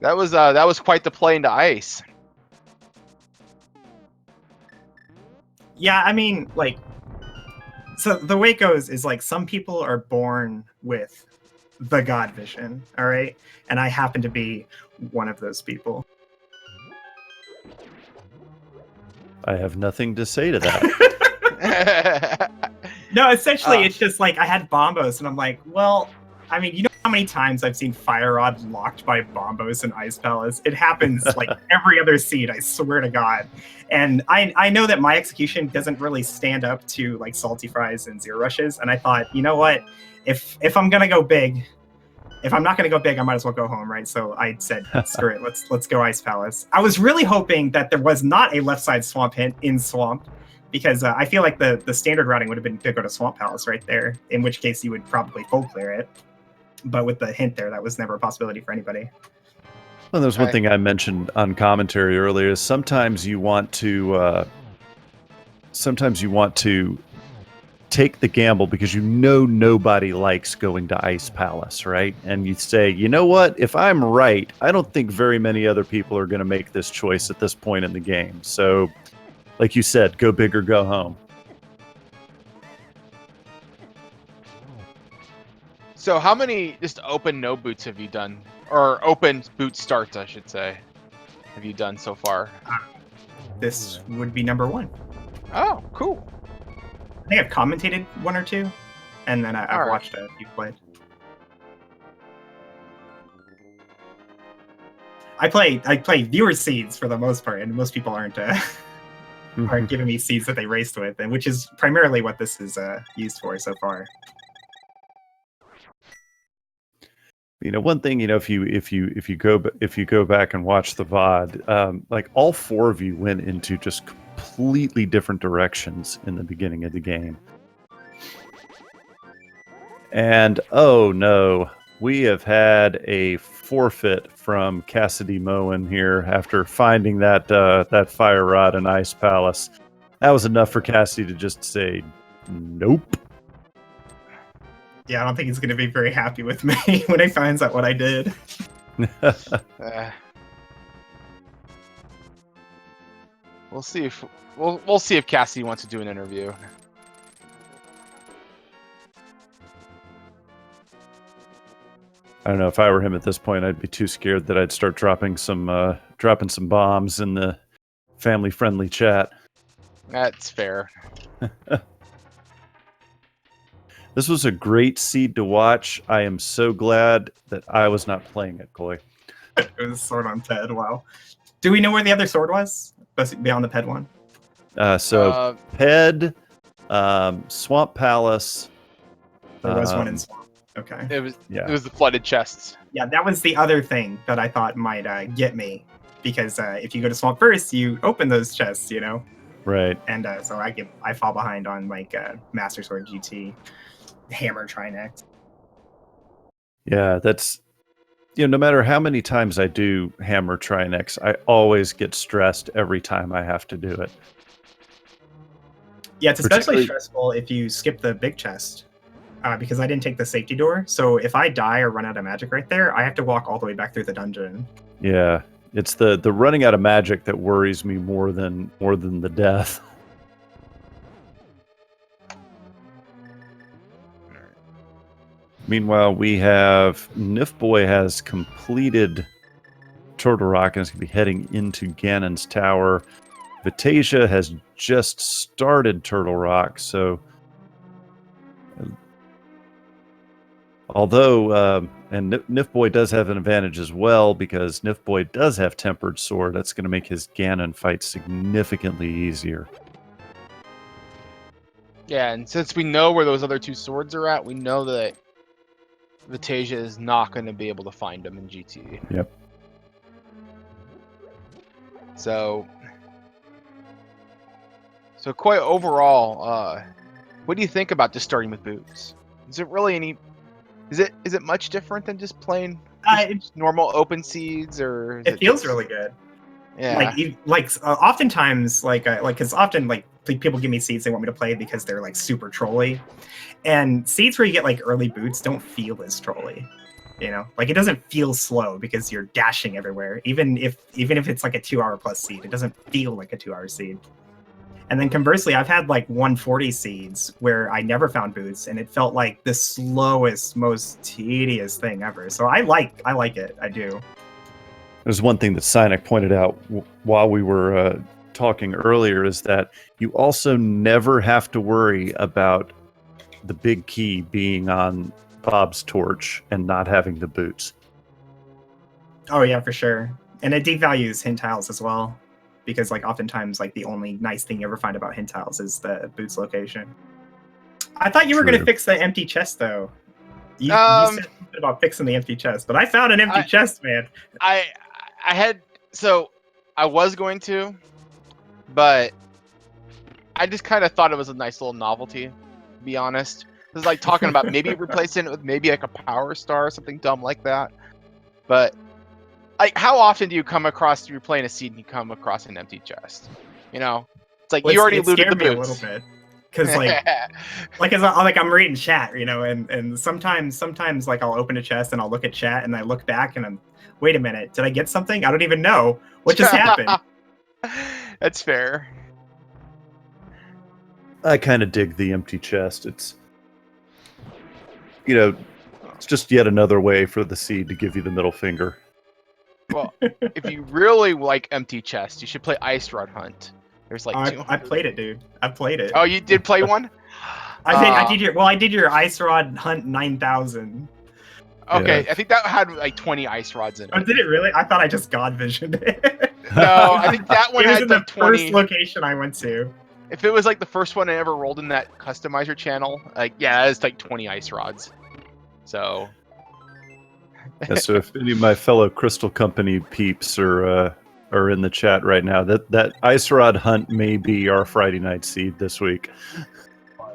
Speaker 2: That was quite the play into ice.
Speaker 3: Yeah, I mean, like, so the way it goes is like some people are born with the God vision, all right? And I happen to be one of those people.
Speaker 1: I have nothing to say to that.
Speaker 3: No, essentially, it's just like I had bombos, and I'm like, well, I mean, you know how many times I've seen Fire Rod locked by bombos in Ice Palace? It happens like every other seed, I swear to God. And I know that my execution doesn't really stand up to like Salty Fries and Zero Rushes, and I thought, you know what? If I'm gonna go big, if I'm not gonna go big, I might as well go home, right? So I said, screw it, let's go Ice Palace. I was really hoping that there was not a left side swamp hint in Swamp, because I feel like the standard routing would have been to go to Swamp Palace right there, in which case you would probably full clear it. But with the hint there, that was never a possibility for anybody.
Speaker 1: Well, there's one thing I mentioned on commentary earlier is sometimes you want to take the gamble because you know nobody likes going to Ice Palace, right? And you say, you know what? If I'm right, I don't think very many other people are going to make this choice at this point in the game. So, like you said, go big or go home.
Speaker 2: So how many just open no boots have you done? Or open boot starts, I should say, have you done so far?
Speaker 3: This would be number 1.
Speaker 2: Oh, cool.
Speaker 3: I think I've commentated 1 or 2, and then I've watched a few played. I play viewer seeds for the most part, and most people aren't giving me seeds that they raced with, and which is primarily what this is used for so far.
Speaker 1: You know, one thing, you know, if you go back and watch the VOD, like all 4 of you went into just completely different directions in the beginning of the game. And oh no, we have had a forfeit from Cassidy Moen here after finding that that Fire Rod in Ice Palace. That was enough for Cassidy to just say nope.
Speaker 3: Yeah, I don't think he's going to be very happy with me when he finds out what I did.
Speaker 2: We'll see if we'll see if Cassidy wants to do an interview.
Speaker 1: I don't know, if I were him at this point, I'd be too scared that I'd start dropping some bombs in the family-friendly chat.
Speaker 2: That's fair.
Speaker 1: This was a great seed to watch. I am so glad that I was not playing it, Coy.
Speaker 3: It was sword on Ped. Wow. Do we know where the other sword was beyond the Ped one?
Speaker 1: Ped, Swamp Palace.
Speaker 3: There was one in Swamp. Okay.
Speaker 2: It was the flooded chests.
Speaker 3: Yeah, that was the other thing that I thought might get me, because if you go to Swamp first, you open those chests, you know.
Speaker 1: Right.
Speaker 3: And so I fall behind on like Master Sword GT, Hammer Trinex.
Speaker 1: Yeah, that's, you know, no matter how many times I do Hammer Trinex, I always get stressed every time I have to do it.
Speaker 3: Yeah, it's especially stressful if you skip the big chest, because I didn't take the safety door. So if I die or run out of magic right there, I have to walk all the way back through the dungeon.
Speaker 1: Yeah, it's the running out of magic that worries me more than the death. Meanwhile, we have Nif Boy has completed Turtle Rock and is going to be heading into Ganon's Tower. Vitasia has just started Turtle Rock, so although and Nif Boy does have an advantage as well, because Nif Boy does have Tempered Sword. That's going to make his Ganon fight significantly easier.
Speaker 2: Yeah, and since we know where those other 2 swords are at, we know that Vitasia is not going to be able to find them in GT.
Speaker 1: Yep.
Speaker 2: So quite overall, what do you think about just starting with boots? Is it really any? Is it much different than just playing normal open seeds, or
Speaker 3: it feels really good?
Speaker 2: Yeah.
Speaker 3: Oftentimes, because often people give me seeds they want me to play because they're like super trolly, and seeds where you get like early boots don't feel as trolly. You know, like it doesn't feel slow because you're dashing everywhere. Even if it's like a 2-hour plus seed, it doesn't feel like a 2-hour seed. And then conversely, I've had like 140 seeds where I never found boots, and it felt like the slowest, most tedious thing ever. So I like it. I do.
Speaker 1: There's one thing that Sinek pointed out while we were talking earlier is that you also never have to worry about the big key being on Bob's torch and not having the boots.
Speaker 3: Oh yeah, for sure. And it devalues hint tiles as well, because like oftentimes like the only nice thing you ever find about hint tiles is the boots location. I thought you were going to fix the empty chest though. You said something about fixing the empty chest, but I found an empty chest, man.
Speaker 2: I was going to, but I just kind of thought it was a nice little novelty, to be honest. It was like talking about maybe replacing it with maybe like a power star or something dumb like that. But like, how often do you come across, you're playing a seed and you come across an empty chest? You know, it's like, well, you already looted the boots.
Speaker 3: A little bit. Because like I'm reading chat, you know, and sometimes like I'll open a chest and I'll look at chat and I look back and I'm, wait a minute, did I get something? I don't even know what just happened.
Speaker 2: That's fair.
Speaker 1: I kind of dig the empty chest. It's, you know, it's just yet another way for the seed to give you the middle finger.
Speaker 2: Well, if you really like empty chests, you should play Ice Rod Hunt. There's like
Speaker 3: I played it, dude. I played it.
Speaker 2: Oh, you did play one?
Speaker 3: I did your Ice Rod Hunt 9000.
Speaker 2: Okay,
Speaker 1: Yeah.
Speaker 2: I think that had like 20 ice rods in it.
Speaker 3: Oh, did it really? I thought I just God visioned it.
Speaker 2: No, I think that one
Speaker 3: it was
Speaker 2: had
Speaker 3: in
Speaker 2: like
Speaker 3: the
Speaker 2: 20.
Speaker 3: first location I went to.
Speaker 2: If it was like the first one I ever rolled in that customizer channel, like yeah, it's like 20 ice rods. So.
Speaker 1: Yeah, so if any of my fellow Crystal Company peeps are in the chat right now, that Ice Rod Hunt may be our Friday night seed this week.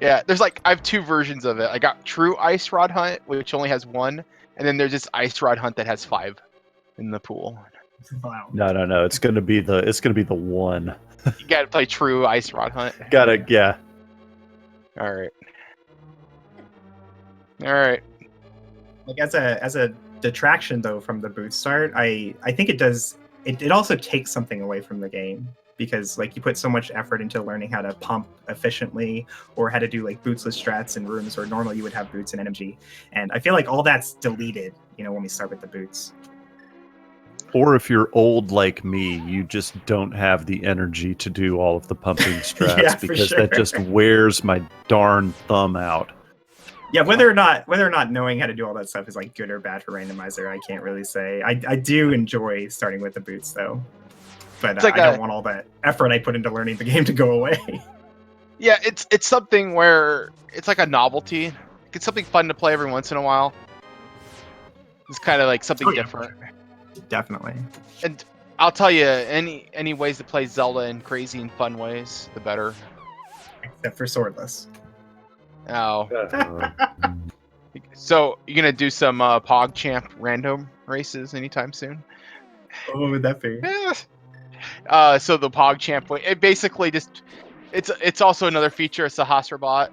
Speaker 2: Yeah, there's like, I have two versions of it. I got True Ice Rod Hunt, which only has one, and then there's this Ice Rod Hunt that has 5 in the pool.
Speaker 3: Wow.
Speaker 1: No. It's gonna be the one.
Speaker 2: You gotta play True Ice Rod Hunt.
Speaker 1: Yeah.
Speaker 2: All right.
Speaker 3: Like as a detraction though from the boot start, I think it does. It also takes something away from the game, because like you put so much effort into learning how to pump efficiently or how to do like bootsless strats in rooms where normally you would have boots and energy, and I feel like all that's deleted, you know, when we start with the boots.
Speaker 1: Or if you're old like me, you just don't have the energy to do all of the pumping strats
Speaker 3: Yeah,
Speaker 1: because
Speaker 3: sure.
Speaker 1: that just wears my darn thumb out.
Speaker 3: Yeah, whether or not knowing how to do all that stuff is like good or bad for randomizer, I can't really say. I do enjoy starting with the boots though, but
Speaker 2: like
Speaker 3: I don't want all that effort I put into learning the game to go away.
Speaker 2: Yeah, it's something where it's like a novelty. It's something fun to play every once in a while. It's kind of like something different.
Speaker 3: Definitely.
Speaker 2: And I'll tell you, any ways to play Zelda in crazy and fun ways, the better.
Speaker 3: Except for swordless.
Speaker 2: Oh. So you're gonna do some PogChamp random races anytime soon?
Speaker 3: What would that be?
Speaker 2: So the PogChamp, it basically just it's also another feature of Sahasrabot.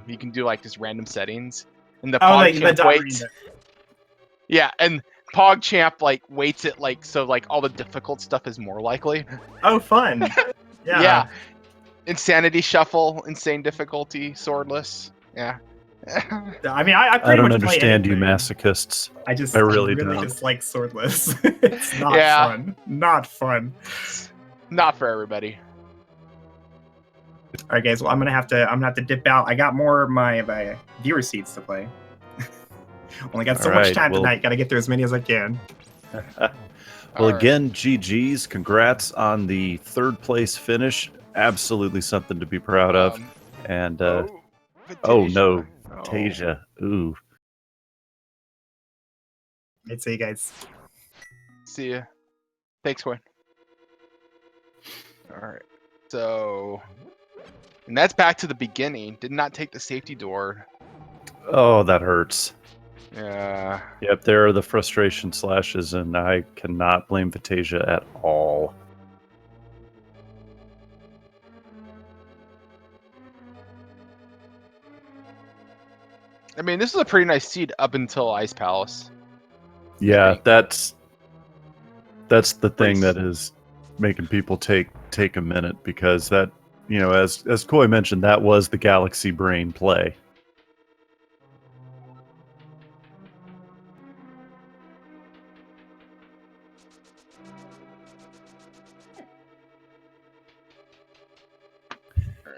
Speaker 2: You can do like just random settings, and the PogChamp weights. Yeah, and PogChamp like weights it like so like all the difficult stuff is more likely.
Speaker 3: Oh, fun! Yeah.
Speaker 2: Insanity Shuffle, insane difficulty, swordless. Yeah.
Speaker 3: I mean, I pretty
Speaker 1: don't
Speaker 3: much
Speaker 1: understand
Speaker 3: play
Speaker 1: you masochists.
Speaker 3: I
Speaker 1: really
Speaker 3: really
Speaker 1: don't.
Speaker 3: dislike swordless. It's not fun. Not fun.
Speaker 2: Not for everybody.
Speaker 3: All right, guys. Well, I'm gonna have to dip out. I got more of my viewer seats to play. Only got so much time tonight. Got to get through as many as I can.
Speaker 1: Well, again, GG's. Congrats on the 3rd place finish. Absolutely something to be proud of. And oh no, Tasia. Ooh.
Speaker 3: I'd see you guys.
Speaker 2: See ya. Thanks, Quinn. All right. So, and that's back to the beginning. Did not take the safety door.
Speaker 1: Oh, that hurts.
Speaker 2: Yeah.
Speaker 1: Yep, there are the frustration slashes, and I cannot blame Vitasia at all.
Speaker 2: I mean, this is a pretty nice seed up until Ice Palace.
Speaker 1: Yeah,
Speaker 2: think.
Speaker 1: that's the thing
Speaker 2: Race.
Speaker 1: that is making people take a minute, because that, as Koi mentioned, that was the Galaxy Brain play.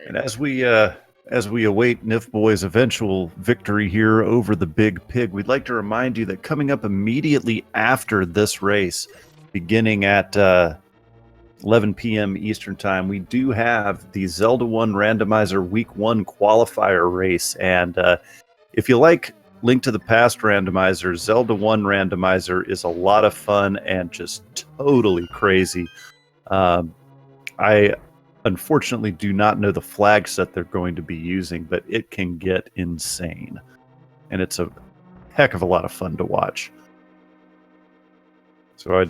Speaker 1: And as we await Nif Boy's eventual victory here over the Big Pig, we'd like to remind you that coming up immediately after this race, beginning at 11 p.m. Eastern Time, we do have the Zelda 1 Randomizer Week 1 qualifier race. And if you like Link to the Past Randomizer, Zelda 1 Randomizer is a lot of fun and just totally crazy. I unfortunately do not know the flag set they're going to be using, but it can get insane. And it's a heck of a lot of fun to watch. So I'd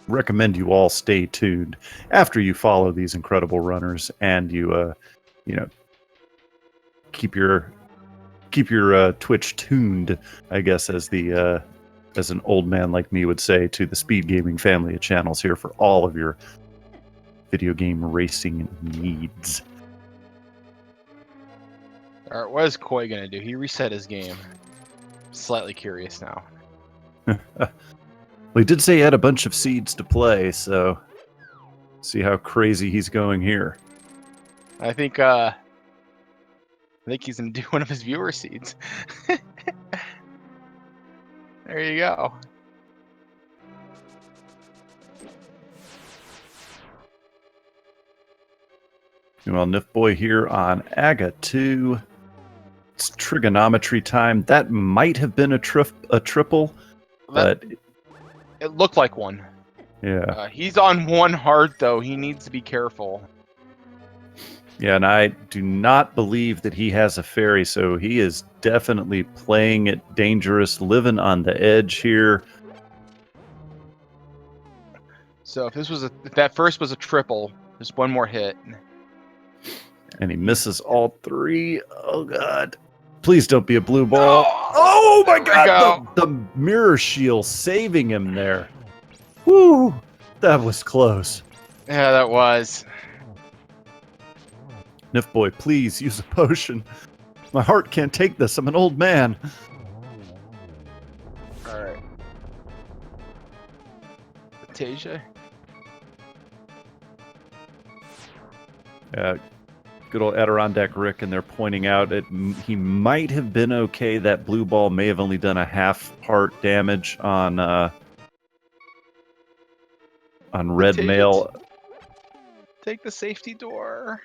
Speaker 1: recommend you all stay tuned after you follow these incredible runners, and you keep your Twitch tuned, I guess, as an old man like me would say, to the Speed Gaming family of channels here for all of your video game racing needs.
Speaker 2: All right, what is Koi gonna do? He reset his game. Slightly curious now.
Speaker 1: Well, he did say he had a bunch of seeds to play, so see how crazy he's going here.
Speaker 2: I think he's gonna do one of his viewer seeds. There you go.
Speaker 1: Well, Nif Boy here on Aga 2. It's trigonometry time. That might have been a triple, but
Speaker 2: It looked like one.
Speaker 1: yeah.
Speaker 2: He's on one heart though. He needs to be careful.
Speaker 1: Yeah, and I do not believe that he has a fairy, so he is definitely playing it dangerous, living on the edge here.
Speaker 2: So if that first was a triple, there's one more hit.
Speaker 1: And he misses all three. Oh, God. Please don't be a blue ball. Oh, my God. The mirror shield saving him there. Woo. That was close.
Speaker 2: Yeah, that was.
Speaker 1: Nif Boy, please use a potion. My heart can't take this. I'm an old man.
Speaker 2: All right. Tasia.
Speaker 1: Good old Adirondack Rick, and they're pointing out he might have been okay. That blue ball may have only done a half heart damage on red mail.
Speaker 2: Take the safety door.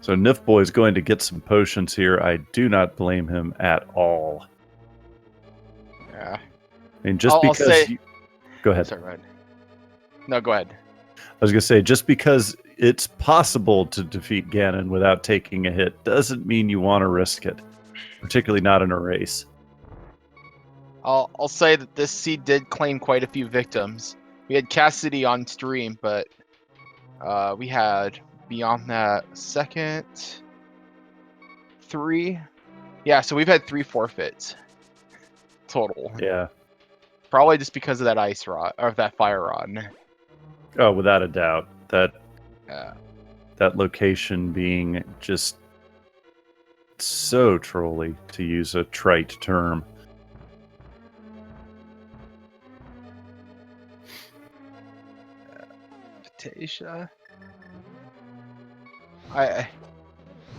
Speaker 1: So Nif Boy is going to get some potions here. I do not blame him at all.
Speaker 2: Yeah.
Speaker 1: And just go ahead.
Speaker 2: Sorry, go ahead. No, go ahead.
Speaker 1: I was going to say, just because it's possible to defeat Ganon without taking a hit doesn't mean you want to risk it, particularly not in a race.
Speaker 2: I'll say that this seed did claim quite a few victims. We had Cassidy on stream, but we had beyond that second 3. Yeah, so we've had 3 forfeits total.
Speaker 1: Yeah.
Speaker 2: Probably just because of that ice rod or that fire rod.
Speaker 1: Oh, without a doubt. That
Speaker 2: Yeah.
Speaker 1: that location being just so trolly, to use a trite term.
Speaker 2: Vitasia. I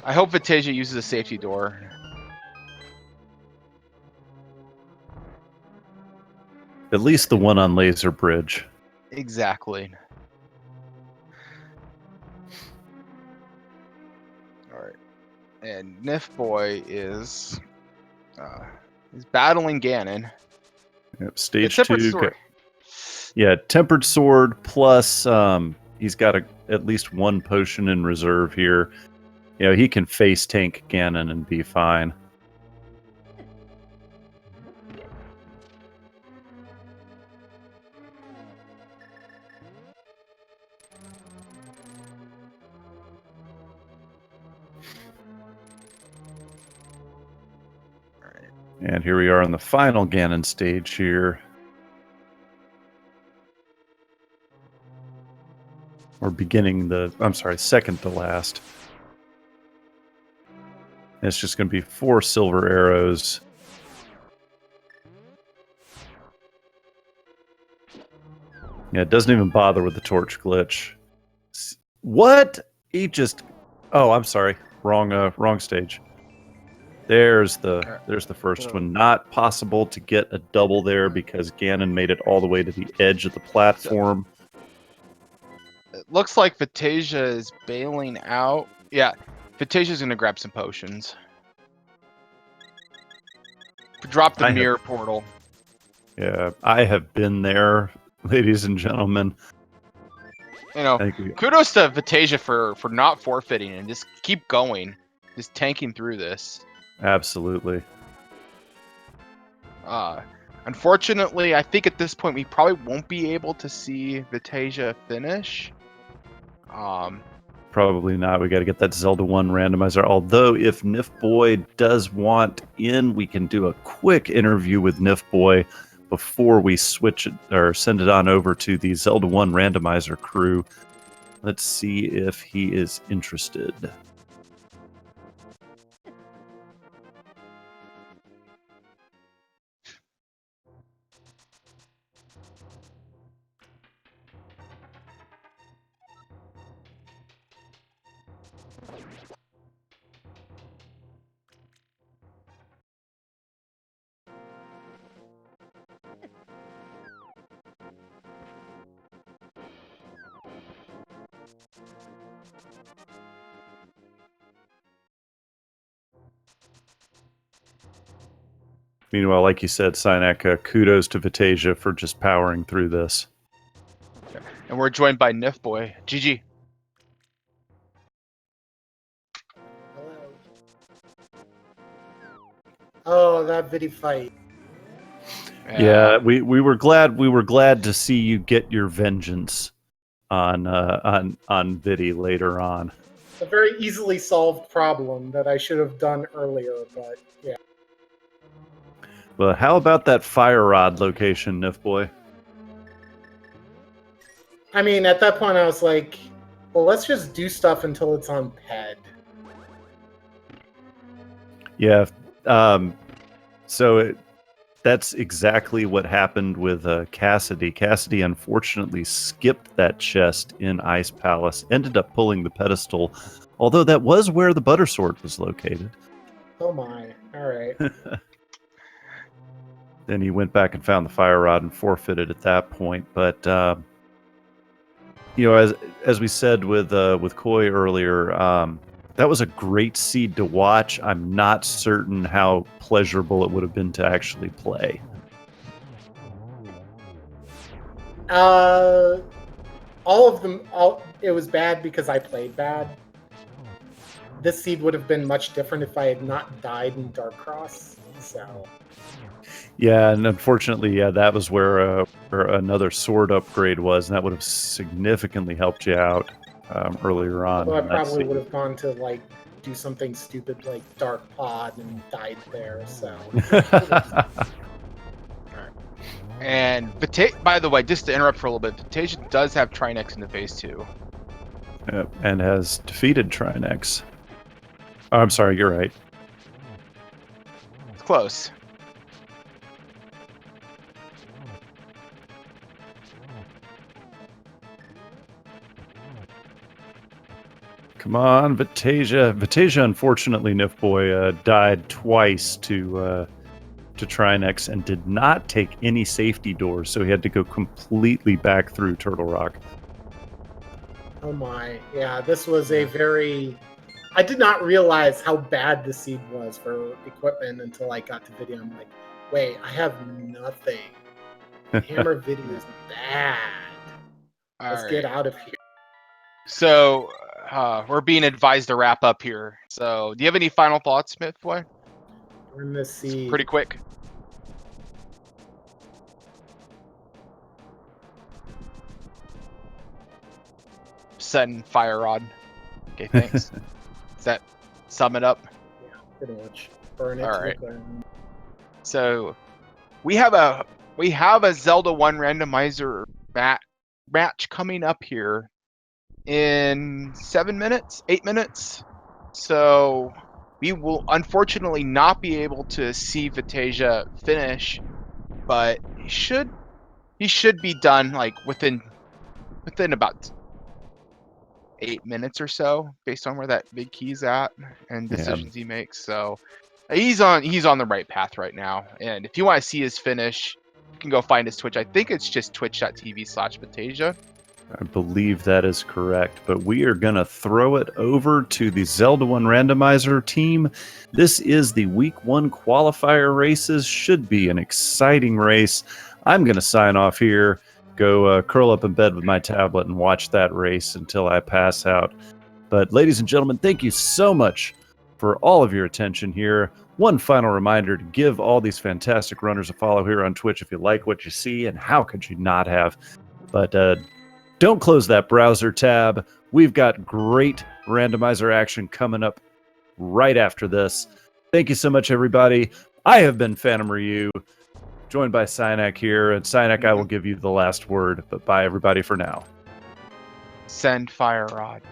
Speaker 2: hope Vitasia uses a safety door.
Speaker 1: At least the one on Laser Bridge.
Speaker 2: Exactly. Alright. And Nif Boy is battling Ganon.
Speaker 1: Yep, stage
Speaker 2: Tempered
Speaker 1: 2.
Speaker 2: Sword.
Speaker 1: Yeah, Tempered Sword plus he's got at least one potion in reserve here. He can face tank Ganon and be fine. And here we are on the final Ganon stage here. Or beginning second to last. And it's just going to be 4 silver arrows. Yeah, it doesn't even bother with the torch glitch. What? He just... Oh, I'm sorry. Wrong stage. There's the first one. Not possible to get a double there because Ganon made it all the way to the edge of the platform.
Speaker 2: It looks like Vitasia is bailing out. Yeah, Vitasia's gonna grab some potions. Drop the mirror portal.
Speaker 1: Yeah, I have been there, ladies and gentlemen.
Speaker 2: You know, kudos to Vitasia for not forfeiting and just keep going, just tanking through this.
Speaker 1: Absolutely.
Speaker 2: Unfortunately, I think at this point we probably won't be able to see Vitasia finish.
Speaker 1: Probably not. We got to get that Zelda 1 randomizer. Although, if Nif Boy does want in, we can do a quick interview with Nif Boy before we switch it or send it on over to the Zelda 1 randomizer crew. Let's see if he is interested. Meanwhile, like you said, Synek, kudos to Vitasia for just powering through this.
Speaker 2: And we're joined by Nif Boy. GG.
Speaker 4: Hello. Oh, that video fight.
Speaker 1: Yeah, we were glad to see you get your vengeance on Vidi later on.
Speaker 4: A very easily solved problem that I should have done earlier, but yeah.
Speaker 1: Well, how about that fire rod location, Nif Boy?
Speaker 4: I mean, at that point I was like, well, let's just do stuff until it's on ped.
Speaker 1: Yeah, that's exactly what happened with Cassidy. Cassidy unfortunately skipped that chest in Ice Palace, ended up pulling the pedestal, although that was where the Butter Sword was located.
Speaker 4: Oh my, alright.
Speaker 1: Then he went back and found the fire rod and forfeited at that point. But as we said with Koi earlier, that was a great seed to watch. I'm not certain how pleasurable it would have been to actually play.
Speaker 4: All of them. It was bad because I played bad. This seed would have been much different if I had not died in Dark Cross. So.
Speaker 1: Yeah, and unfortunately, that was where another sword upgrade was, and that would have significantly helped you out earlier on.
Speaker 4: Although I probably would have gone to like do something stupid like Dark Pod and died there. So.
Speaker 2: And by the way, just to interrupt for a little bit, Vitasia does have Trinex in the phase 2.
Speaker 1: Yep, and has defeated Trinex. Oh, I'm sorry, you're right.
Speaker 2: It's close.
Speaker 1: Come on, Vitasia. Vitasia, unfortunately, Nif Boy died twice to Trinex and did not take any safety doors, so he had to go completely back through Turtle Rock.
Speaker 4: Oh my, yeah, this was a very... I did not realize how bad the seed was for equipment until I got to video. I'm like, wait, I have nothing. Hammer video is bad. Let's get out of here.
Speaker 2: So, we're being advised to wrap up here. So, do you have any final thoughts, Smith Boy?
Speaker 4: We're in the seed.
Speaker 2: Pretty quick. Setting fire rod. Okay, thanks. Does that sum it up?
Speaker 4: Yeah, pretty much. Burn it.
Speaker 2: All right. So we have a Zelda 1 randomizer match coming up here in 7 minutes, 8 minutes. So we will unfortunately not be able to see Vitasia finish, but he should be done like within about 8 minutes or so, based on where that big key's at and decisions he makes. So he's on the right path right now. And if you want to see his finish, you can go find his Twitch. I think it's just twitch.tv/Vitasia.
Speaker 1: I believe that is correct, but we are going to throw it over to the Zelda 1 randomizer team. This is the week 1 qualifier races. Should be an exciting race. I'm going to sign off here, go curl up in bed with my tablet and watch that race until I pass out. But ladies and gentlemen, thank you so much for all of your attention here. One final reminder to give all these fantastic runners a follow here on Twitch if you like what you see, and how could you not have? But don't close that browser tab. We've got great randomizer action coming up right after this. Thank you so much, everybody. I have been Phantom Ryu, joined by Synac here. And Synac, I will give you the last word, but bye, everybody, for now.
Speaker 2: Send Fire Rod.